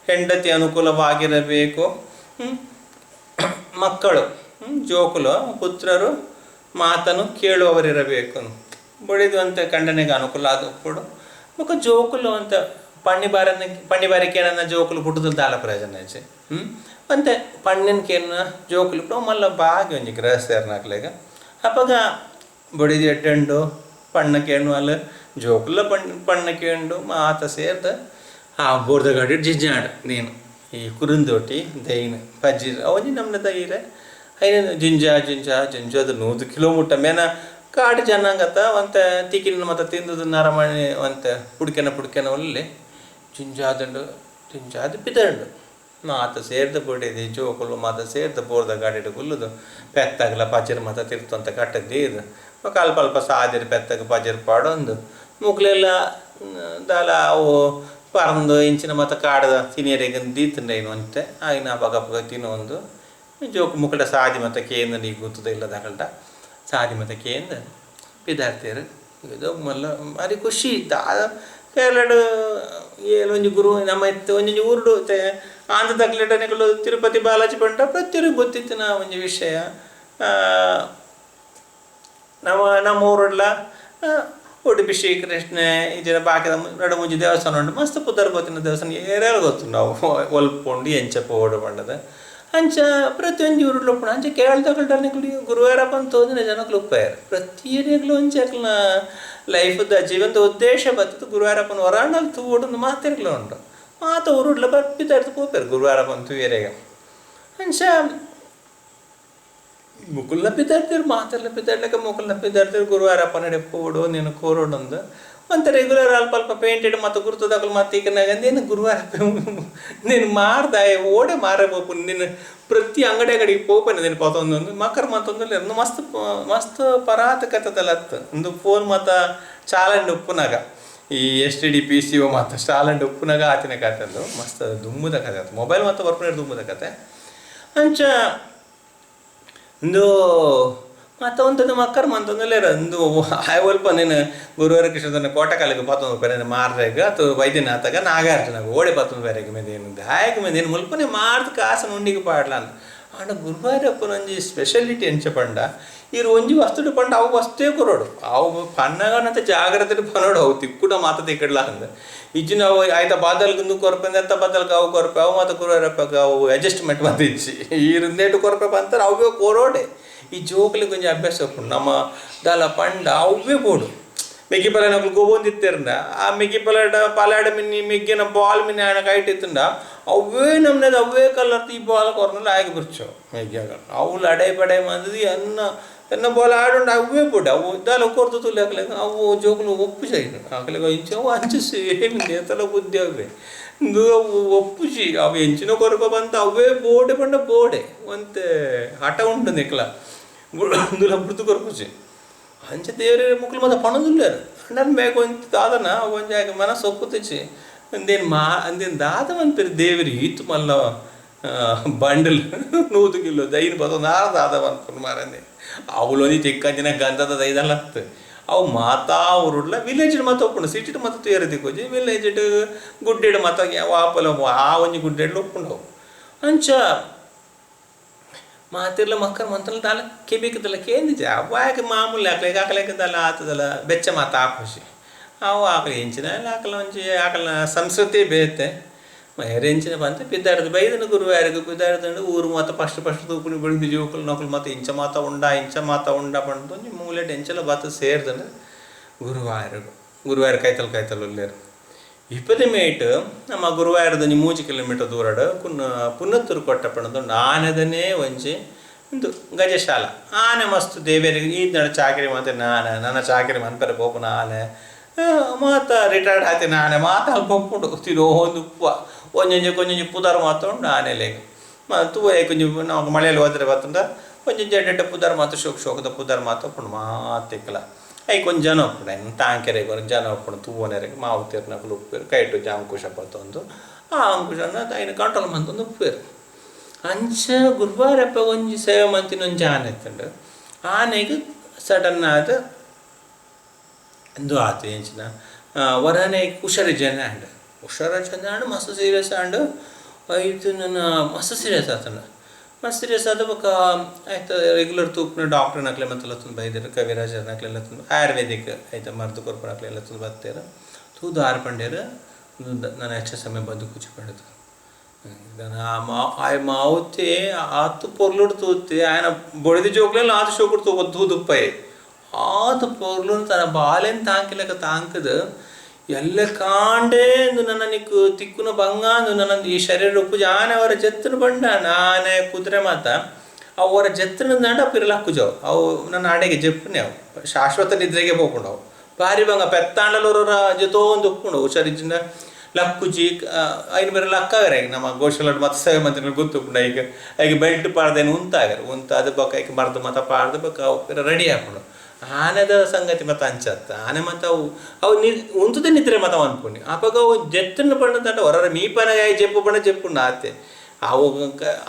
Speaker 1: ಹೆಂಡತಿ ಅನುಕೂಲವಾಗಿರಬೇಕು ಮಕ್ಕಳು ಜೋಕುಲು ಪುತ್ರರು ಮಾತನ್ನು ಕೇಳುವವರಿರಬೇಕು ಬಡಿದು ಅಂತ ಕಂಡನೆಗೆ ಅನುಕೂಲ ಅದು ಕೊಡು ಮುಖ ಜೋಕುಲು ಅಂತ ಪಣ್ಣಿ ಬಾರಿಕೆನ ಜೋಕುಲು ಪುಟ್ಟದಲ್ಲಿ ದಾಳ ಪ್ರಯೋಜನ ಆಚೆ ಅಂತೆ ಪಣ್ಣಿನ ಜೋಕುಲು ఇప్పుడు మళ్ళీ బాగా ఉంది గ్రహస్థారనట్లేగా అప్పగా బొడిది ఎట్టండు పಣ್ಣకేను వాళ్ళు జోకుల్లో పಣ್ಣకేండు మా ఆత సేర్ద ఆ బోర్దగాడి జిజ్జాడు నేను ఈ కురుందోటి దైన పజ్జి అవన్నీ నమ్న దైరే అయిన ಜಿಂಜಾ ಅದು 100 ಕಿಲೋಮೀಟರ್ ಮೇನ ಕಾಡು ಜನಾಂಗತ ಒಂತ ತಿಕ್ಕಿನ ಮತ್ತೆ ತಿಂದು ನರಮಣಿ ಒಂತ ಪುಡ್ಕೆನ ಒಳ್ಳೆ ಜಿಂಜಾದು ಬಿದ್ದಂಡು ಮಾತ ಸೇರ್ದ ಬಡಿದಿ ಜೋಕುಲು ಮಾತ ಸೇರ್ದ ಬೋರ್ದ ಗಾಡಿ ಗುಲ್ಲುದು ಪೆತ್ತಾಗಲ ಪಜರ್ ಮತ ತಿರ್ತಂತ ಕಟ್ಟದ್ದು ఒక అల్ప సాదిరి పెద్దగా పజరు పాడొంದು ముగ్గుಲೆಲ್ಲ ದಾಲ ಅವು ಪರಂದು ಇಂಚಿನ ಮತ್ತು ಕಾಡದ ತಿನಿಯರಿಗೆ ದೀತಂಡೇನು ಅಂತೆ ಆಗಿನ ಪಗ ತಿನ್ನೊಂದು ಜೋಕು ಮುಕ್ಕಡ ಸಾದಿ ಮತ್ತು ಕೇಂದ್ರ ನೀರು ಗೊತ್ತದ ಇಲ್ಲ ತಗಲ್ಟ ಸಾದಿ ಮತ್ತು ಕೇಂದ್ರ ಬಿದ್ದಾಡ್ತೀರು ಇದು ಮಲ್ಲ ಮರಿ ಖುಷಿ ದಾದ ಕೇರಳಡು ಒಂಜಿ ಗುರು ನಮ್ಮ ಇತ್ತು ಒಂಜಿ ಊರುಡು ಆಂಧ್ರ ತಗ್ಲೆಟನೆಗಳು ತಿರುಪತಿ ಬಾಲಾಜಿ ಪಂಡ ಪ್ರತಿಯೊಬ್ಬರಿಗೆ ಗೊತ್ತಿತ್ತಿನ ಒಂಜಿ ವಿಷಯ ನಮ್ಮ ಊರಲ್ಲ ಉಡುಪಿ ಶ್ರೀಕೃಷ್ಣ ಇದರ ಬಾಕಿದ ಎರಡು ಮುಂಜಿ ದೇವಸ್ಥಾನ ಉಂಟು ಮಸ್ತ್ ಪುದರ್ ಗೊತ್ತಿನ ದೇವಸ್ಥಾನ ಏರ್ಯಾರು ಗೊತ್ತು ನಾವು ಒಲ್ಪುಂಡು ಎಂಚಪ್ಪ ಓಡು ಪಂಡದ ಅಂಚ ಪ್ರತಿಯೊಂದು ಊರುಡ್ಲು ಒಪ್ಪಣ ಅಂಚೆ ಕೇರಳ ತಗೊಳ್ಳಿ ಗುರುವಾರಪ್ಪ ಅಂತ ಹೋದಿನ ಜನಕ್ಕೆ ಉಪ್ಪಾಯರು ಪ್ರತಿಯೊಂದು ಒಂಚಕ್ಲ ಲೈಫದ ಜೀವನದ ಉದ್ದೇಶ ಬರ್ತದೆ ಗುರುವಾರಪ್ಪನ ಹೊರಾಂಡಲ್ಲಿ ತೂಡೊಂದು ಮಾತಿರ್ಲ ಉಂಟು ಮಾತ ಊರುಡ್ಲ ಬರ್ಪಿತಾಡ್ತು ಹೋಗ್ತಾರೆ ಗುರುವಾರಪ್ಪನ ತೂಯರೆಗೆ ಅಂಚ ಮುಕುಲ್ನ ಪಿತಾಡ್ತೀರು ಮಾತೆಲ್ಲ ಪಿತಾಡ್ಲಿಕ್ಕೆ ಮುಕುಲ್ನ ಪಿತಾಡ್ತೀರು ಗುರುವಾರಪ್ಪ ನಡೆ ಪೋಡು ನೀನು ಕೋರೋಡೊಂದು ಅಂತ ರೆಗ್ಯುಲರ್ ಅಲ್ಪ ಪೇಂಟೆಡ್ ಮತ್ತು ಗುರುತದಾಗಲು ಮತ್ತೆ ಈಗ ನೀನು ಗುರುವಾರಪ್ಪ ನೀನು ಮಾರ್ದ ಓಡೆ ಮಾರಬೇಕು ನೀನು ಪ್ರತಿ ಅಂಗಡಿಗೆ ಪೋಪನೆ ನೀನು ಪತೊಂದೊಂದು ಮಕರ್ ಮತ್ತೊಂದು ಮಸ್ತ್ ಪರಾತಕತದಲ್ಲ ಒಂದು ಫೋನ್ ಮತ್ತು ಚಾಲೆಂಡ್ ಉಪ್ಪುನಾಗ ಈ STD PCO ಮತ್ತು ಚಾಲೆಂಡ್ ಉಪ್ಪುನಾಗ ಆತಿನ ಕತೆ ಅದು ಮಸ್ತ್ ದುಮ್ಮದ ಕತೆ ಅದು ಮೊಬೈಲ್ ಮತ್ತು ಬರ್ಪುನ ದುಮ್ಮದ ಕತೆ ಅಂಚ ಒಂದು ಮತ್ತೊಂದು ಮಕ್ಕರ್ ಮಂತೊಂದಲ್ಲೇರ ಒಂದು ಆಯ್ವಲ್ಪ ನೀನು ಗುರುವಾರ ಕೃಷ್ಣದನ್ನ ಕೋಟಕಾಲಿಗೆ ಪತ್ತೊಂದು ಬೇರೆ ಮಾರ್ರೆಗ ಅಥವಾ ವೈದ್ಯನಾಥಗ ನಾಗಾರ್ಜುನಾಗ ಓಡೆ ಪತ್ತೊಂದು ಬೇರೆಗೆ ಮೇದೇನು ಗಾಯಕ ಮೇದೇನು ಮುಲ್ಪನೆ ಮಾರ್ದ ಕಾಸು ನುಂಡಿಗೆ ಪಾಡ್ಲ ಅಂತ ಆಂಡ ಗುರುವಾರಪ್ಪನೊಂಜಿ ಸ್ಪೆಷಾಲಿಟಿ ಎಂಚ ಪಂಡ ಇರು ಒಂಜಿ ವಸ್ತುಡು ಪಂಡ ಅವು ವಸ್ತೇ ಕೊರೋಡು ಅವು ಪನ್ನಗನಂತ ಜಾಗ್ರತೆ ಪನೋಡು ಅವು ತಿಕ್ಕುಟ ಮಾತ ತಿಕ್ಕಡ್ಲ ಅಂದ ಇಜ್ಜಿನ ಅವು ಆಯ್ತಾ ಬಾದಲ್ಗೊಂದು ಕೊರಪೆ ಎತ್ತ ಬದಲ್ಗೆ ಅವು ಕೊರಪೆ ಅವು ಮತ್ತು ಗುರುವಾರಪ್ಪಗೆ ಅವು ಅಡ್ಜಸ್ಟ್ಮೆಂಟ್ ಬಂದು ಇಚ್ಚಿ ಈ ರಿಂದೇಟು ಕೊರಪೆ ಅಂತಾರೆ ಅವೇ ಕೋರೋಡೆ ಈ ಜೋಕಲಿ ಕೊಂಚ ಅಭ್ಯಾಸ ಉಂಟು ನಮ್ಮ ದಾಲ ಪಂಡ ಅವೇ ಬೋಡು ಮೆಗ್ಗಿ ಪಲಾಡ ಗೋಬೊಂದಿತ್ತೇರಂದ ಆ ಮೆಗ್ಗಿ ಪಲಾಡ ಮಿನ್ನಿ ಮೆಗ್ಗಿನ ಬಾಲ್ ಮಿನ್ನಿ ಆಯನ ಕೈಟ್ ಇತ್ತಂಡ ಅವೇ ನಮ್ನೆದು ಅವೇ ಕಲರ್ ಈ ಬಾಲ್ ಕೊರನಲ್ಲಿ ಆಗಿ ಬಿರ್ಚು ಮೆಗ್ಗಿಯಾಗ ಅವು ಲಡೈ ಪಡೈ ಮಂದಿ ಎನ್ನ ಬಾಲ್ ಆಡುಂಡು ಅವೇ ಬೋಡು ಅವು ದಾಲ ಕೊರ್ದು ತುಲಿ ಹಾಕ್ಲಿಕ್ಕ ಅವು ಜೋಕುಲು ಒಪ್ಪುಸಿ ಹಾಕ್ಲಿಕ್ಕೆ ಇಂಚವು ಅಂಚು ಸೇಮ್ ನೇತಲ ಬುದ್ಧಿ ಅವೇ ಅವು ಒಪ್ಪುಸಿ ಅವು ಎಂಚಿನ ಕೊರಕ ಬಂತ ಅವೇ ಬೋಡೆ ಪಂಡ ಬೋಡೆ ಒಂತೆ ಹಠ ಉಂಟು ನಿಕ್ಲ ದುಲ ಬುರ್ದು ಕೊರಪುಸಿ ಅಂಚೆ ದೇವರೇ ಮುಕ್ಳು ಮತ್ತೆ ಪಣದುಲ್ಲಾರು ನನ್ನ ಬೇಕು ಅಂತ ದಾದನ ಒಂಜಾಗ ಮನಸ್ಸು ಒಪ್ಪುತ್ತಿಚ್ಚಿ ಅಂದೇನು ಅಂದೇನು ದಾದ ಅಂತೀರಿ ದೇವರಿ ಈತು ಮಲ್ಲ ಬಂಡಲ್ 100 ಕಿಲೋ ದೈನ ಬರ್ತದೆ ನಾರು ದಾದ ಅನ್ಕೊಂಡು ಮಾರನೆ ಅವಳೊಂದು ತಿಕ್ಕಂಜಿನ ಗಂಧದ ದೈದಲ್ಲ ಆಗ್ತದೆ ಅವು ಮಾತಾ ಊರುಡ್ಲ ವಿಲೇಜ್ ಮತ ಒಪ್ಪುಂಡು ಸಿಟಿಡ್ ಮತ ತೇರು ತಿಕ್ಕೋಜಿ ವಿಲೇಜ್ ಗುಡ್ಡೆಡ್ ಮತ ವಾಪಲ ಆ ಒಂಜಿ ಗುಡ್ಡೆಡ್ ಒಪ್ಪುಂಡು ಅಂಚ ಮಾತಿರ್ಲ ಮಕ್ಕಳು ಮಂತಲ್ಲ ದಾಲ ಕೆಬಿಕದಲ್ಲ ಕೇಂದಿಜ ಅವಾಗ ಮಾಮೂಲಿ ಆಕಲೆಗದಲ್ಲ ಆತದಲ್ಲ ಬೆಚ್ಚ ಮಾತು ಆಕುಷಿ ಅವು ಆಕಲಿ ಹೆಂಚಿನ ಆಕಲ ಒಂಜಿ ಆಕಲ ಸಂಸ್ಕೃತಿ ಬೇತೆ ಹೆಂಚಿನ ಬಂತ ಪಿದ್ದಾಡ್ದು ಬೈದನು ಗುರುವಾರಿಗೆ ಪಿದ್ದಾಡ್ದು ಊರು ಮಾತ ಫಸ್ಟ್ ತೂಪುನಿ ಬೆಳೆದು ಜೋಕಲು ನಕಲು ಮಾತ ಇಂಚ ಮಾತ ಉಂಡ ಬಂದು ಒಂಜಿ ಮೂಲೆ ಎಂಚಲ ಬಾತ ಸೇರ್ದನು ಗುರುವಾರ ಕೈತಲ್ ಒಲ್ಲೇರು ಇಪ್ಪತ್ತು ಮೇಟ್ ನಮ್ಮ ಗುರುವಾರದ 3 ಕಿಲೋಮೀಟರ್ ದೂರಡ್ ಪುನ್ನತ್ತೂರು ಕೊಟ್ಟ ಪಣದು ಆನೆದನೇ ಒಂಜಿ ಒಂದು ಗಜಶಾಲ ಆನೆ ಮಸ್ತ್ ದೇವೇರಿಗೆ ಈ ನಡ ಚಾಕರಿ ಮಾತೆ ನನ್ನ ಚಾಕರಿ ಮನ್ಪರೆ ಪೋಪುನ ಆನೆ ಮಾತ ರಿಟೈರ್ಡ್ ಆಯ್ತು ಆನೆ ಮಾತ ಅಲ್ಪ ಒಪ್ಪುಂಡು ತಿರೋ ಒಂದು ಒಂಜೊಂಜಿ ಪುದಾರ್ ಮಾತ ಉಂಡು ಆನೆಲೆಗೆ ತೂವ ಕೊಂಚ ನಮಗೆ ಮಳೆಯಲ್ಲಿ ಹೋದ್ರೆ ಬರ್ತಂಡ ಕೊಂಚ ಜಡ್ಡ ಪುದಾರ್ ಮಾತು ಶೋಕದ ಪುದಾರ್ ಮಾತು ಒಪ್ಪುಂಡು ಮಾತಿಕ್ಕಲ ಕೊಂಚ ಜನ ಒಪ್ಪುಂಡು ತಾಂಕೆರೆಗೆ ಒಂದು ಜನ ಒಪ್ಪುಂಡು ತೂವನೆರೆಗೆ ಮಾವು ತೀರ್ನಕಲು ಉಪ್ಪೇರು ಕೈಟು ಅಂಕುಶ ಬರ್ತೊಂದು ಆ ಅಂಕುಶನ ಐನು ಕಂಟ್ರೋಲ್ ಮಂತೊಂದು ಉಪ್ಪೇರು ಅಂಚ ಗುರುವಾರಪ್ಪ ಒಂಜಿ ಸೇವೆ ಮಂತಿನ ಒಂಜಿ ಆನೆ ಎತ್ತಂಡು ಆನೆಗೆ ಸಡನ್ ಆದ ಎಂದು ಆತು ಎಂಚಿನ ವರನೆ ಹುಷಾರಿ ಜನ ಆಂಡ್ ಮಸ್ತ್ ಸೀರಿಯಸ್ ಆಂಡ್ ಇದು ನನ್ನ ಮಸ್ತ್ ಸೀರಿಯಸ್ ಆತಂಡ ಮಸ್ತ್ ಸೀರಿಯಸ್ ಆದ ಬೊಕ ಆಯ್ತು ರೆಗ್ಯುಲರ್ ತೂಪಿನ ಡಾಕ್ಟರ್ ನಕ್ಲೆ ಮತ್ತೆಲ್ಲ ತುಂಬ ಬೈದಿರು ಕವಿರಾಜ ನಕ್ಲೆಲ್ಲ ತುಂಬ ಆಯುರ್ವೇದಿಕ್ ಆಯ್ತು ಮರ್ದು ಕೊರ್ಪು ನಕ್ಲೆಲ್ಲ ತುಂಬ ಬರ್ತೇರು ತೂದು ಆರು ಪಂಡ್ಯರು ನಾನು ಹೆಚ್ಚು ಸಮಯ ಬದುಕುಚಿ ಪಡೆದು ಮಾವುತ್ತೆ ಆತು ಪೊರ್ಲುಡು ತೂತೆ ఆయన ಬೊಡಿದ ಜೋಕ್ಲೆಲ್ಲ ಆತು ಶೋಕುಡು ತೂಪ ತೂದುಪ್ಪೈ ಆತು ಪೊರ್ಲುಡು ತನ್ನ ಬಾಲೆನ್ ತಾಂಕಿಲಕ ತಾಂಕದು ಎಲ್ಲ ಕಾಂಡೇ ನನ್ನ ನಿಕ್ಕು ತಿಕ್ಕುನ ಬಂಗಾಂದು ನನ್ನ ಈ ಶರೀರ ಉಪ್ಪುಜ ಆನೆ ಅವರ ಜತ್ತನ ಬಂಡ ಆನೆ ಕುದುರೆ ಮಾತ ಅವರ ಜತ್ತನ ದಂಡ ಪಿರಲಕ್ಕುಜವು ಅವು ನನ್ನ ಆಡೆಗೆ ಜಪ್ಪನೆ ಅವು ಶಾಶ್ವತ ನಿದ್ರೆಗೆ ಹೋಗ್ಕೊಂಡು ಅವು ಭಾರಿ ಬಂಗ ಪೆತ್ತಾಂಡಲವರ ಜೊತೋ ಒಂದು ಉಪ್ಪುಂಡು ಹುಷಾರಿಜಿಂದ ಲಕ್ಕುಜಿ ಐನು ಬೇರೆ ಲಕ್ಕಾಗರೆ ನಮ್ಮ ಗೋಶಲ ಮತ್ತೆ ಸೇವೆ ಮಂತ್ರಿಗಳು ಗೊತ್ತುಪ್ಪುಂಡು ಈಗ ಬೆಲ್ಟ್ ಪಾಡ್ದೇನು ಉಂತಾಗರೆ ಉಂತಾದ ಬೊಕ್ಕ ಈಗ ಮರ್ದು ಮತ ಪಾಡ್ದು ಬೊಕ್ಕ ಅವು ರೆಡಿ ಹಾಕೊಂಡು ಆನೆದ ಸಂಗತಿ ಮತ ಅಂಚತ್ತ ಆನೆ ಮತ ಅವು ಉಂತದ ನಿದ್ರೆ ಮತ ಅನ್ಪುಣಿ ಅವಾಗ ಅವು ಜತ್ತನ್ನು ಪಂಡ ಹೊರ ಮೀಪನ ಜಪ್ಪು ಪಂಡ ಜಪ್ಪುಂಡು ಆತೆ ಅವು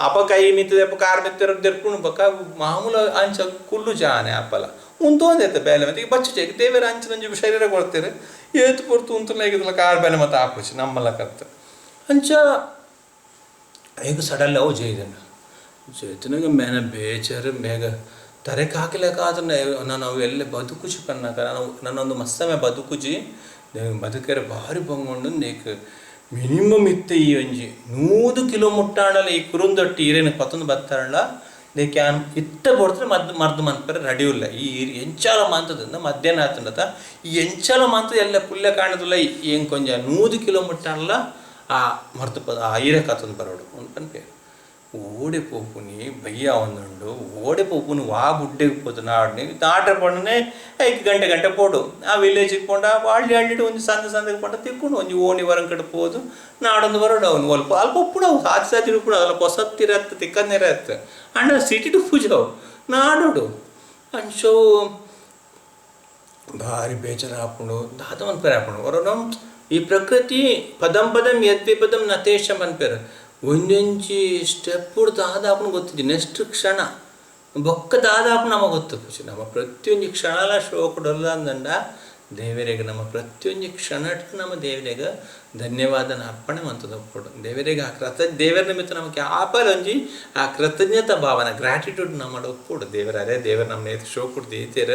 Speaker 1: ಅಪ ಕೈ ಮಿತ್ತದ ಕಾರ್ ಮಿತ್ತರ ಜರ್ಪುಂಡು ಬೊಕ್ಕ ಮಾಮೂಲು ಅಂಚ ಕುಲ್ಲು ಜಾನೆ ಅಪ್ಪಲ ಉಂತೊಂದೈತೆ ಬೇಲೆ ಮತ್ತೆ ಈಗ ಬಚ್ಚು ದೇವರ ಅಂಚಿನ ಶರೀರ ಕೊಡ್ತಾರೆ ಏತು ಪೊರ್ತು ಉಂತಲ್ಲ ಈಗಿದಲ್ಲ ಕಾರ್ ಬೇಲೆ ಮತ್ತೆ ಹಾಕುಚಿ ನಮ್ಮಲ್ಲ ಕತ್ತು ಅಂಚ ಈಗ ಸಡಲ್ಲ ಅವು ಜೈತನಾಗ ಮೇನ ಬೇಚಾರ ಬೇಗ ತರೆಗೆ ಹಾಕಲೇಕಾದ್ರೆ ನಾನು ಅವು ಎಲ್ಲ ಬದುಕುಚಿ ಪನ್ನಕ ನನ್ನೊಂದು ಮಸ್ತಮೆ ಬದುಕುಚಿ ಬದುಕರೆ ಭಾರಿ ಬಂಗೊಂಡು ನೀಕ್ ಮಿನಿಮಮ್ ಇತ್ತೆ ಈ ಒಂಜಿ 100 ಕಿಲೋ ಮುಟ್ಟಾಂಡಲ್ಲ ಈ ಕುರುಂದೊಟ್ಟಿ ಈರೇನು ಪತ್ತೊಂದು ಬತ್ತಾಂಡ ದೇ ಕ್ಯಾನ್ ಇತ್ತ ಬಡ್ತಾರೆ ಮರ್ದು ಮನ್ಪರೆ ರೆಡಿ ಇಲ್ಲ ಈ ಎಂಚಾಲ ಮಂತದಿಂದ ಮಧ್ಯಾಹ್ನ ಆತಂಡತ ಈ ಎಂಚಾಲ ಮಂತದ ಎಲ್ಲ ಪುಲ್ಯ ಕಾಣದಿಲ್ಲ ಏನು ಕೊಂಚ 100 ಕಿಲೋ ಮುಟ್ಟಾಂಡಲ್ಲ ಆ ಮರ್ದು ಆ ಈರೆ ಕತ್ತೊಂದು ಬರೋಡು ಅನ್ಪನ್ಪೇ ಓಡೆ ಪೋಪುನಿ ಬಯ್ಯ ಒಂದುಂಡು ಓಡೆ ಪೋಪುನಿ ವಾ ಬುಡ್ಡೆಗೆ ಪೋದು ನಾಡ್ನಿ ನಾಟ್ರೆ ಪಂಡನೆ 5 ಗಂಟೆ ಪೋಡು ಆ ವಿಲೇಜಿಗೆ ಪೋಂಡ ಆಳ್ಳಿ ಒಂದು ಸಂದೆಗೆ ಪಂಡ ತಿಕ್ಕೊಂಡು ಒಂಜಿ ಓಣಿ ವರಂಕಡೆ ಪೋದು ನಾಡೊಂದು ಬರೋಡು ಅವನು ಅಲ್ಪ ಒಪ್ಪುಡು ಅವು ಸಾತಿ ಉಪ್ಪುಡು ಅದೆಲ್ಲ ಹೊಸತ್ತಿರತ್ತೆ ತಿಕ್ಕನ್ನಿರತ್ತೆ ಅಣ್ಣ ಸಿಟಿಡು ಪೂಜವು ನಾಡೋಡು ಅಂಚೋ ಭಾರಿ ಬೇಜಾರು ಹಾಕೊಂಡು ದಾದ ಅನ್ಪೇರು ಹಾಕೊಂಡು ಹೊರ ಈ ಪ್ರಕೃತಿ ಪದಂ ಯದ್ವಿಪದಂ ನತೇಶಂ ಅನ್ಪೇರು ಒಂದೊಂಜಿ ಸ್ಟೆಪ್ ದಾದಾಪನ ಗೊತ್ತಿದ್ದೆ ನೆಕ್ಸ್ಟ್ ಕ್ಷಣ ಬೊಕ್ಕ ದಾದಾಪನ ನಮಗೆ ಗೊತ್ತು ನಮ್ಮ ಪ್ರತಿಯೊಂದು ಕ್ಷಣಲ ಶೋಕಡಲ್ಲ ಅಂದಂಡ ದೇವರಿಗೆ ನಮ್ಮ ಪ್ರತಿಯೊಂದು ಕ್ಷಣಕ್ಕೆ ನಮ್ಮ ದೇವರಿಗೆ ಧನ್ಯವಾದನ ಅರ್ಪಣೆ ಮಂತದ ಒಪ್ಪಡು ದೇವರಿಗೆ ಆ ದೇವರ ನಿಮಿತ್ತ ನಮಗೆ ಆಪಲ್ ಒಂಜಿ ಆ ಕೃತಜ್ಞತಾ ಭಾವನೆ ಗ್ರಾಟಿಟ್ಯೂಡ್ ನಮ್ಮ ಒಪ್ಪುಡು ದೇವರೇ ದೇವರು ನಮ್ಮ ನೇತ ಶೋ ಕೊಡ್ದು ಈತೀರ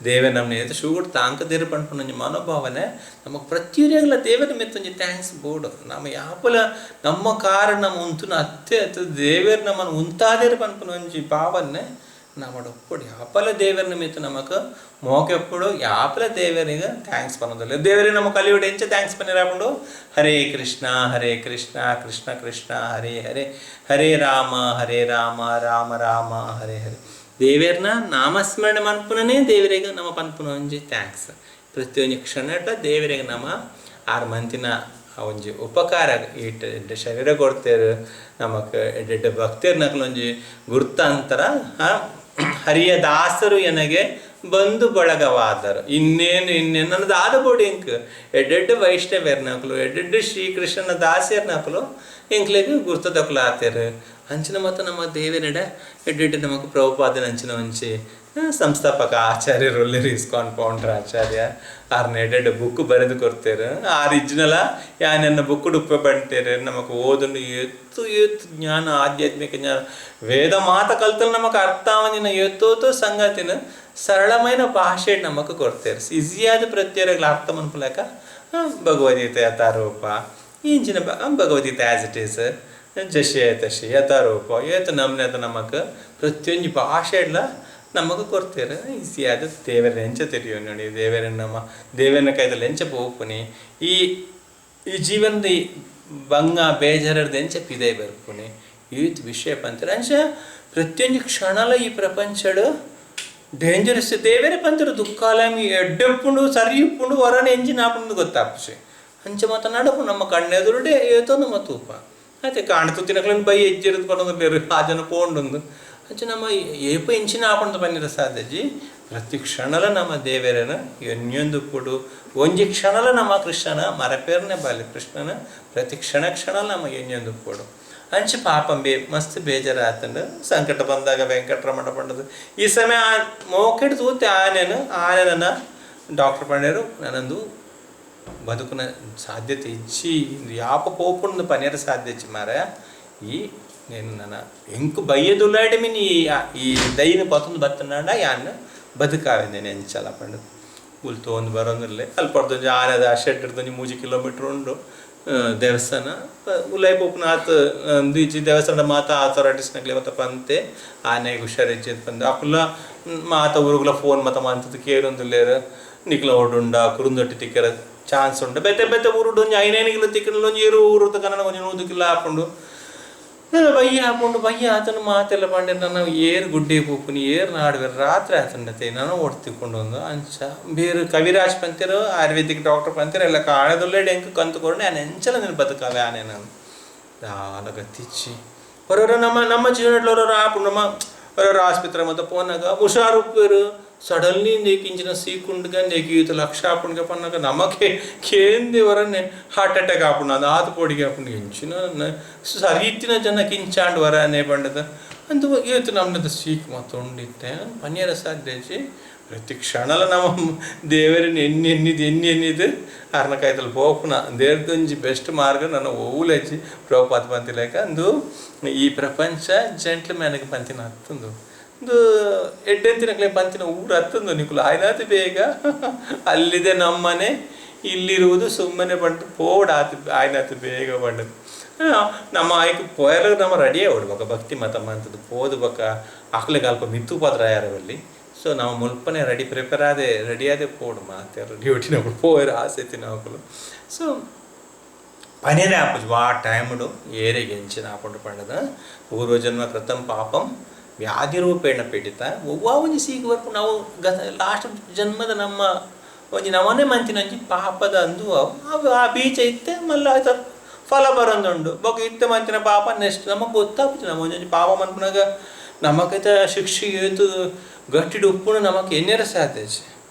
Speaker 1: ದೇವರ ನಮ್ಮ ನೇತ ಶೂ ಕೊಟ್ಟು ತಾಂಕದೇರು ಪಂಡ್ಪೊಂದು ಮನೋಭಾವನೆ ನಮಗೆ ಪ್ರತಿಯೊಂದು ದೇವರ ನಿಮಿತ್ತ ಒಂಜಿ ಥ್ಯಾಂಕ್ಸ್ ಬೋರ್ಡು ನಮ್ಮ ಯಾಪಲ ನಮ್ಮ ಕಾರಣ ನಮ್ಮ ಉಂತುನ ಅತ್ತೆ ದೇವರ ನಮ್ಮನ್ನು ಉಂತಾದೇರು ಪಂಡ್ಪೊಂದು ಒಂಜಿ ಭಾವನೆ ನಮ್ಮಡು ಒಪ್ಪುಡು ಯಾಪಲ ದೇವರ ನಿಮಿತ್ತ ನಮಗೆ ಮೋಕೆ ಒಪ್ಪುಡು ಯಾಪಲ ದೇವರಿಗೆ ಥ್ಯಾಂಕ್ಸ್ ಪನ್ನೋದಿಲ್ಲ ದೇವರಿಗೆ ನಮ್ಮ ಕಲಿಯುಡು ಎಂಚ ಥ್ಯಾಂಕ್ಸ್ ಪನ್ನಿರಾಪುಂಡು ಹರೇ ಕೃಷ್ಣ ಕೃಷ್ಣ ಕೃಷ್ಣ ಹರೇ ಹರೇ ಹರೇ ರಾಮ ರಾಮ ರಾಮ ಹರೇ ಹರೇ ದೇವರನ್ನ ನಾಮಸ್ಮರಣೆ ಮನ್ಪುನೇ ದೇವರಿಗೆ ನಮ್ಮ ಪನ್ಪುನ ಒಂಜಿ ಥ್ಯಾಂಕ್ಸ್ ಪ್ರತಿಯೊಂದು ಕ್ಷಣಟ ದೇವರಿಗೆ ನಮ್ಮ 6 ಮಂತಿನ ಒಂಜಿ ಉಪಕಾರ ಇಟ್ಟು ಶರೀರ ಕೊಡ್ತೇರು ನಮಕ್ ಎಡ್ಡೆ ಭಕ್ತಿಯರ್ ನಕಲೊಂಜಿ ಗುರುತಾಂತರ ಹರಿಯ ದಾಸರು ಎನಗೆ ಬಂಧು ಬಳಗವಾದರು ಇನ್ನೇನು ನನ್ನದು ಆದಬೋಡಿ ಇಂಕ್ ಎಡ್ಡೆಡ್ಡು ವೈಷ್ಣವೇರ್ನಾಕಲು ಎಡ್ಡೆಡ್ಡು ಶ್ರೀಕೃಷ್ಣನ ದಾಸ್ಯರ್ನಾಕಲು ಇಂಕ್ಲೆಗೆ ಗುರ್ತದಕ್ಕಲು ಆತೇರು ಅಂಚಿನ ಮತ್ತು ನಮ್ಮ ದೇವನಡ ಎಡ್ಡೆಡ್ಡು ನಮಗೆ ಪ್ರಭುಪಾದನ ಅಂಚಿನ ಒಂಚಿ ಸಂಸ್ಥಾಪಕ ಆಚಾರ್ಯರಲ್ಲಿ ಇಸ್ಕಾನ್ ಪೌಂಡ್ರ ಆಚಾರ್ಯ ಆರ್ನ ಎಡ್ಡೆಡ್ಡು ಬುಕ್ ಬರೆದು ಕೊಡ್ತೇರು ಆರಿಜಿನಲ ಯಾನೆನ್ನ ಬುಕ್ ಉಪ್ಪ ಬಂಟೇರು ನಮಗೆ ಓದನ್ನು ಎತ್ತು ಜ್ಞಾನ ಆಧ್ಯಾತ್ಮಿಕ ಜ್ಞಾನ వేద మాత కల్తలు నమకు అర్థావనిన ఎత్తోతో సంగతిన సరళమైన భాష నమకు కొడతారు ఈజీయాది ప్రత్యేక అర్థం అనుకోలేక భగవద్గీత యథారూప ఇంచిన భగవద్గీత యాజ్ ఇట్ ఈಸ್ ಜಶೆ ತಶೆ ಯಥಾರೂಪ ಏತು ನಮ್ನೆದ ನಮಕ್ ಪ್ರತಿಯೊಂದು ಭಾಷೆಡ್ಲ ನಮಗೆ ಕೊಡ್ತಾರೆ ಈಸಿಯಾದ ದೇವರ ಎಂಚ ತಿಳಿಯೋ ನೋಡಿ ದೇವರನ್ನ ಕೈದಲ್ಲಿ ಎಂಚ ಪೋಪುನಿ ಈ ಜೀವನದ ಬಂಗ ಬೇಜಾರದ ಎಂಚ ಪಿದೆ ಬರ್ಪುನಿ ಈತ್ ವಿಷಯ ಪಂತರ ಅಂಚ ಪ್ರತಿಯೊಂದು ಕ್ಷಣಲ ಈ ಪ್ರಪಂಚಡು ಡೇಂಜರಸ್ ದೇವರೇ ಪಂತರ ದುಃಖಾಲಂ ಎಡ್ಡೆಪ್ಪುಂಡು ಸರಿ ಇಪ್ಪುಂಡು ಹೊರನ ಎಂಜಿನ ಆಪುಂಡು ಗೊತ್ತಾಪುಸಿ ಅಂಚ ಮಾತನಾಡಪ್ಪು ನಮ್ಮ ಕಣ್ಣೆದುರುಡೆ ಏತೋ ನಮ್ಮ ತೂಪ అయితే కాండతో తినకలని భయ ఎజ్జరదు పడుతున్నారు ఆ జన పోండు అంటే ನಮ್ಮ ಏಪ ಇಂಚಿನ ಆಪಣದ ಪನ್ನಿರ ಸಾಧ್ಯಜಿ ಪ್ರತಿ ಕ್ಷಣಲ ನಮ್ಮ ದೇವರನ ಎನ್ಯೊಂದುಪ್ಪುಡು ಒಂಜಿ ಕ್ಷಣಲ ನಮ್ಮ ಕೃಷ್ಣನ ಮರಪೇರನೆ ಬಾಲಿ ಕೃಷ್ಣನ ಪ್ರತಿ ಕ್ಷಣ ನಮ್ಮ ಎನ್ಯೊಂದುಪ್ಪುಡು ಅಂಚೆ ಪಾಪಂ ಮಸ್ತ್ ಬೇಜಾರಾತಂಡು ಸಂಕಟ ಬಂದಾಗ ವೆಂಕಟರಮಣ ಪಂಡದು ಈ ಸಮಯ ಮೋಕೆಡು ತೂತೆ ಆನೆನ ಡಾಕ್ಟರ್ ಪಂಡರು ನನ್ನದು ಬದುಕಿನ ಸಾಧ್ಯತೆ ಇಚ್ಚಿ ಯಾಪ ಪೋಪುಂಡು ಪನಿಯರ ಸಾಧ್ಯ ಇಚ್ಚಿ ಮಾರ ಈ నేను ನನ್ನ ಎಂಕು ಬಯ್ಯದುಲ್ಲಾಡಿ ಮೀನು ಈ ದೈನ ಪತ್ತೊಂದು ಬತ್ತನಾಡ ಯಾನ್ನ ಬದುಕಾವೆ నేను ಎಂಚಲ ಪಂಡು ಉಲ್ತೊಂದು ಬರೋಂದಿರಲಿ ಅಲ್ಲಿ ಪಡ್ದೊಂದು ಆನೆದ ಶೆಡ್ ಇಡ್ದೊಂದು 3 ಕಿಲೋಮೀಟ್ರ್ ಉಂಡು ದೇವಸ್ಥಾನ ಉಲಾಯಿ ಪೋಪುನಾಥ ಈಚಿ ದೇವಸ್ಥಾನದ ಮಾತ ಅಥಾರಿಟೀಸ್ನಾಗ್ಲಿ ಮತ್ತು ಪಂತೆ ಆನೆಗೆ ಹುಷಾರಿಚ್ಚಿ ಬಂದು ಅಪ್ಪಲ್ಲ ಮಾತ ಊರುಗಳ ಫೋನ್ ಮತ ಮಂತದ್ದು ಕೇಳೊಂದಿಲ್ಲೇರು ನಿಕ್ಲ ಹೊಡುಂಡ ಕುರುಂದೊಟ್ಟಿ ತಿಕ್ಕರ ಚಾನ್ಸ್ ಉಂಡು ಬೆತ್ತೆ ಊರುಡು ಒಂಜಿ 5 ಕಿಲೋ ತಿಕ್ಕಲು ಒಂಜಿ ಏರು ಊರುದ ಕನ್ನಡ ಒಂಜಿ 100 ಕಿಲೋ ಹಾಕೊಂಡು ಬಯ್ಯ ಹಾಕೊಂಡು ಬಯ್ಯ ಆತನ ಮಾತೆಲ್ಲ ಪಂಡೆ ನಾನು ಏರು ಗುಡ್ಡೆ ಪೂಪುನಿ ಏರು ನಾಡುವೇರು ರಾತ್ರಿ ಆತಂಡತೆ ನಾನು ಓಡ್ತಿಕೊಂಡು ಒಂದು ಅಂಚ ಬೇರೆ ಕವಿರಾಜ್ ಪಂತಿರು ಆಯುರ್ವೇದಿಕ್ ಡಾಕ್ಟರ್ ಪಂತಿರು ಎಲ್ಲ ಕಾಣದೊಳ್ಳೆ ಎಂಕು ಕಂತುಕೊಂಡು ನಾನು ಎಂಚಲ ನೀನು ಬದುಕಾವೆ ಆನೆ ನಾನು ದಾಲ ಗತ್ತಿಚ್ಚಿ ಹೊರವರು ನಮ್ಮ ಜೀವನದಲ್ಲಿ ಹೊರವರು ಆಪುಂಡು ಹೊರವರು ಆಸ್ಪತ್ರೆ ಮತ್ತು ಪೋನಾಗ ಹುಷಾರುಪ್ಪೇರು ಸಡನ್ಲಿ ನೇಕಿಂಚಿನ ಸೀಕುಂಡ್ಗ ನೆಗಿಯುತ್ತ ಲಕ್ಷ ಆಪುಂಡ್ಗ ಪನ್ನಾಗ ನಮಗೆ ಕೇಂದಿ ವರನ್ನೇ ಹಾರ್ಟ್ ಅಟ್ಯಾಕ್ ಆಪುಂಡು ಅದು ಆತು ಪೋಡಿಗೆ ಆಪುಂಡು ಎಂಚಿನ ಸರೀತಿನ ಜನ ಕಿಂಚಾಂಡ್ ವರನೇ ಬಂಡದ ಅಂದು ಇವತ್ತು ನಮ್ಮದು ಸೀಕ್ ಮತ್ತು ಉಂಡಿತ್ತೆ ಪನ್ಯರ ಸಾಧ್ಯಜಿ ಪ್ರತಿ ಕ್ಷಣಲ ನಮ್ಮ ದೇವರನ್ನ ಎನ್ನಿದ್ದು ಅರ್ನಕಾಯ್ತಲ್ಲಿ ಪೋಪುನ ದೇವ್ರದೊಂಜಿ ಬೆಸ್ಟ್ ಮಾರ್ಗ ನನ್ನ ಓವುಲೆಚ್ಚಿ ಪ್ರಭುಪಾದ ಪಂತಿಲೇಕ ಅಂದು ಈ ಪ್ರಪಂಚ ಜೆಂಟ್ಲ್ಮ್ಯಾನ್ಗೆ ಪಂತಿನ ಹತ್ತೊಂದು ಒಂದು ಎಡ್ಡೆಂತಿನಕ್ಲೆ ಪಂತಿನ ಊರು ಹತ್ತೊಂದು ನಿಕುಲು ಆಯ್ನಾತು ಬೇಗ ಅಲ್ಲಿದೆ ನಮ್ಮನೆ ಇಲ್ಲಿರುವುದು ಸುಮ್ಮನೆ ಬಂದು ಪೋಡಾತು ಆಯ್ನಾತು ಬೇಗ ಬಂಡದು ನಮ್ಮ ಆಯ್ಕೆ ಪೋಯಲು ನಮ್ಮ ರೆಡಿಯೇ ಓಡ್ಬೇಕ ಭಕ್ತಿ ಮತಮ್ಮ ಅಂತದ್ದು ಪೋದು ಬಕ್ಕ ಆಕಲಿಗೆ ಅಲ್ಪ ಮಿತ್ತು ಪಾತ್ರ ಯಾರಲ್ಲಿ ಸೊ ನಾವು ಮುಲ್ಪನೆ ರೆಡಿಯಾದೆ ಪೋಡು ಮಾತೆ ಡ್ಯೂಟಿ ನಾವು ಪೋಯರು ಆಸೈತಿ ನಾವು ಸೊ పనేనే ఆపచ్చు ఆ టైముడు ఏరే గెంచిన ఆపండు పండుగ పూర్వజన్మ కృతం పాపం ವ್ಯಾಧಿ ರೂಪೇಣ ಪೀಡಿತ ಒಂಜಿ ಸೀಗೆ ವರ್ಪು ನಾವು ಲಾಸ್ಟ್ ಜನ್ಮದ ನಮ್ಮ ಒಂಜಿ ನವನೇ ಮಂತಿನಂಜಿ ಪಾಪದ ಅಂದು ಅವು ಆ ಬೀಚ ಇತ್ತೆ ಮಲ್ಲ ಆಯ್ತ ಫಲ ಬರೋದುಂಡು ಬೊಕ ಇತ್ತೆ ಮಂತಿನ ಪಾಪ ನೆಕ್ಸ್ಟ್ ನಮಗೆ ಗೊತ್ತಾಗ್ತದೆ ನಮ್ಮ ಒಂಜಿ ಪಾಪ ಮನ್ಪುನಾಗ ನಮಗೈತ ಶಿಕ್ಷೆ ಏತು ಗಟ್ಟಿಡು ಉಪ್ಪುನು ನಮಗೆ ಎನ್ನೆರ ಸಾಧ್ಯ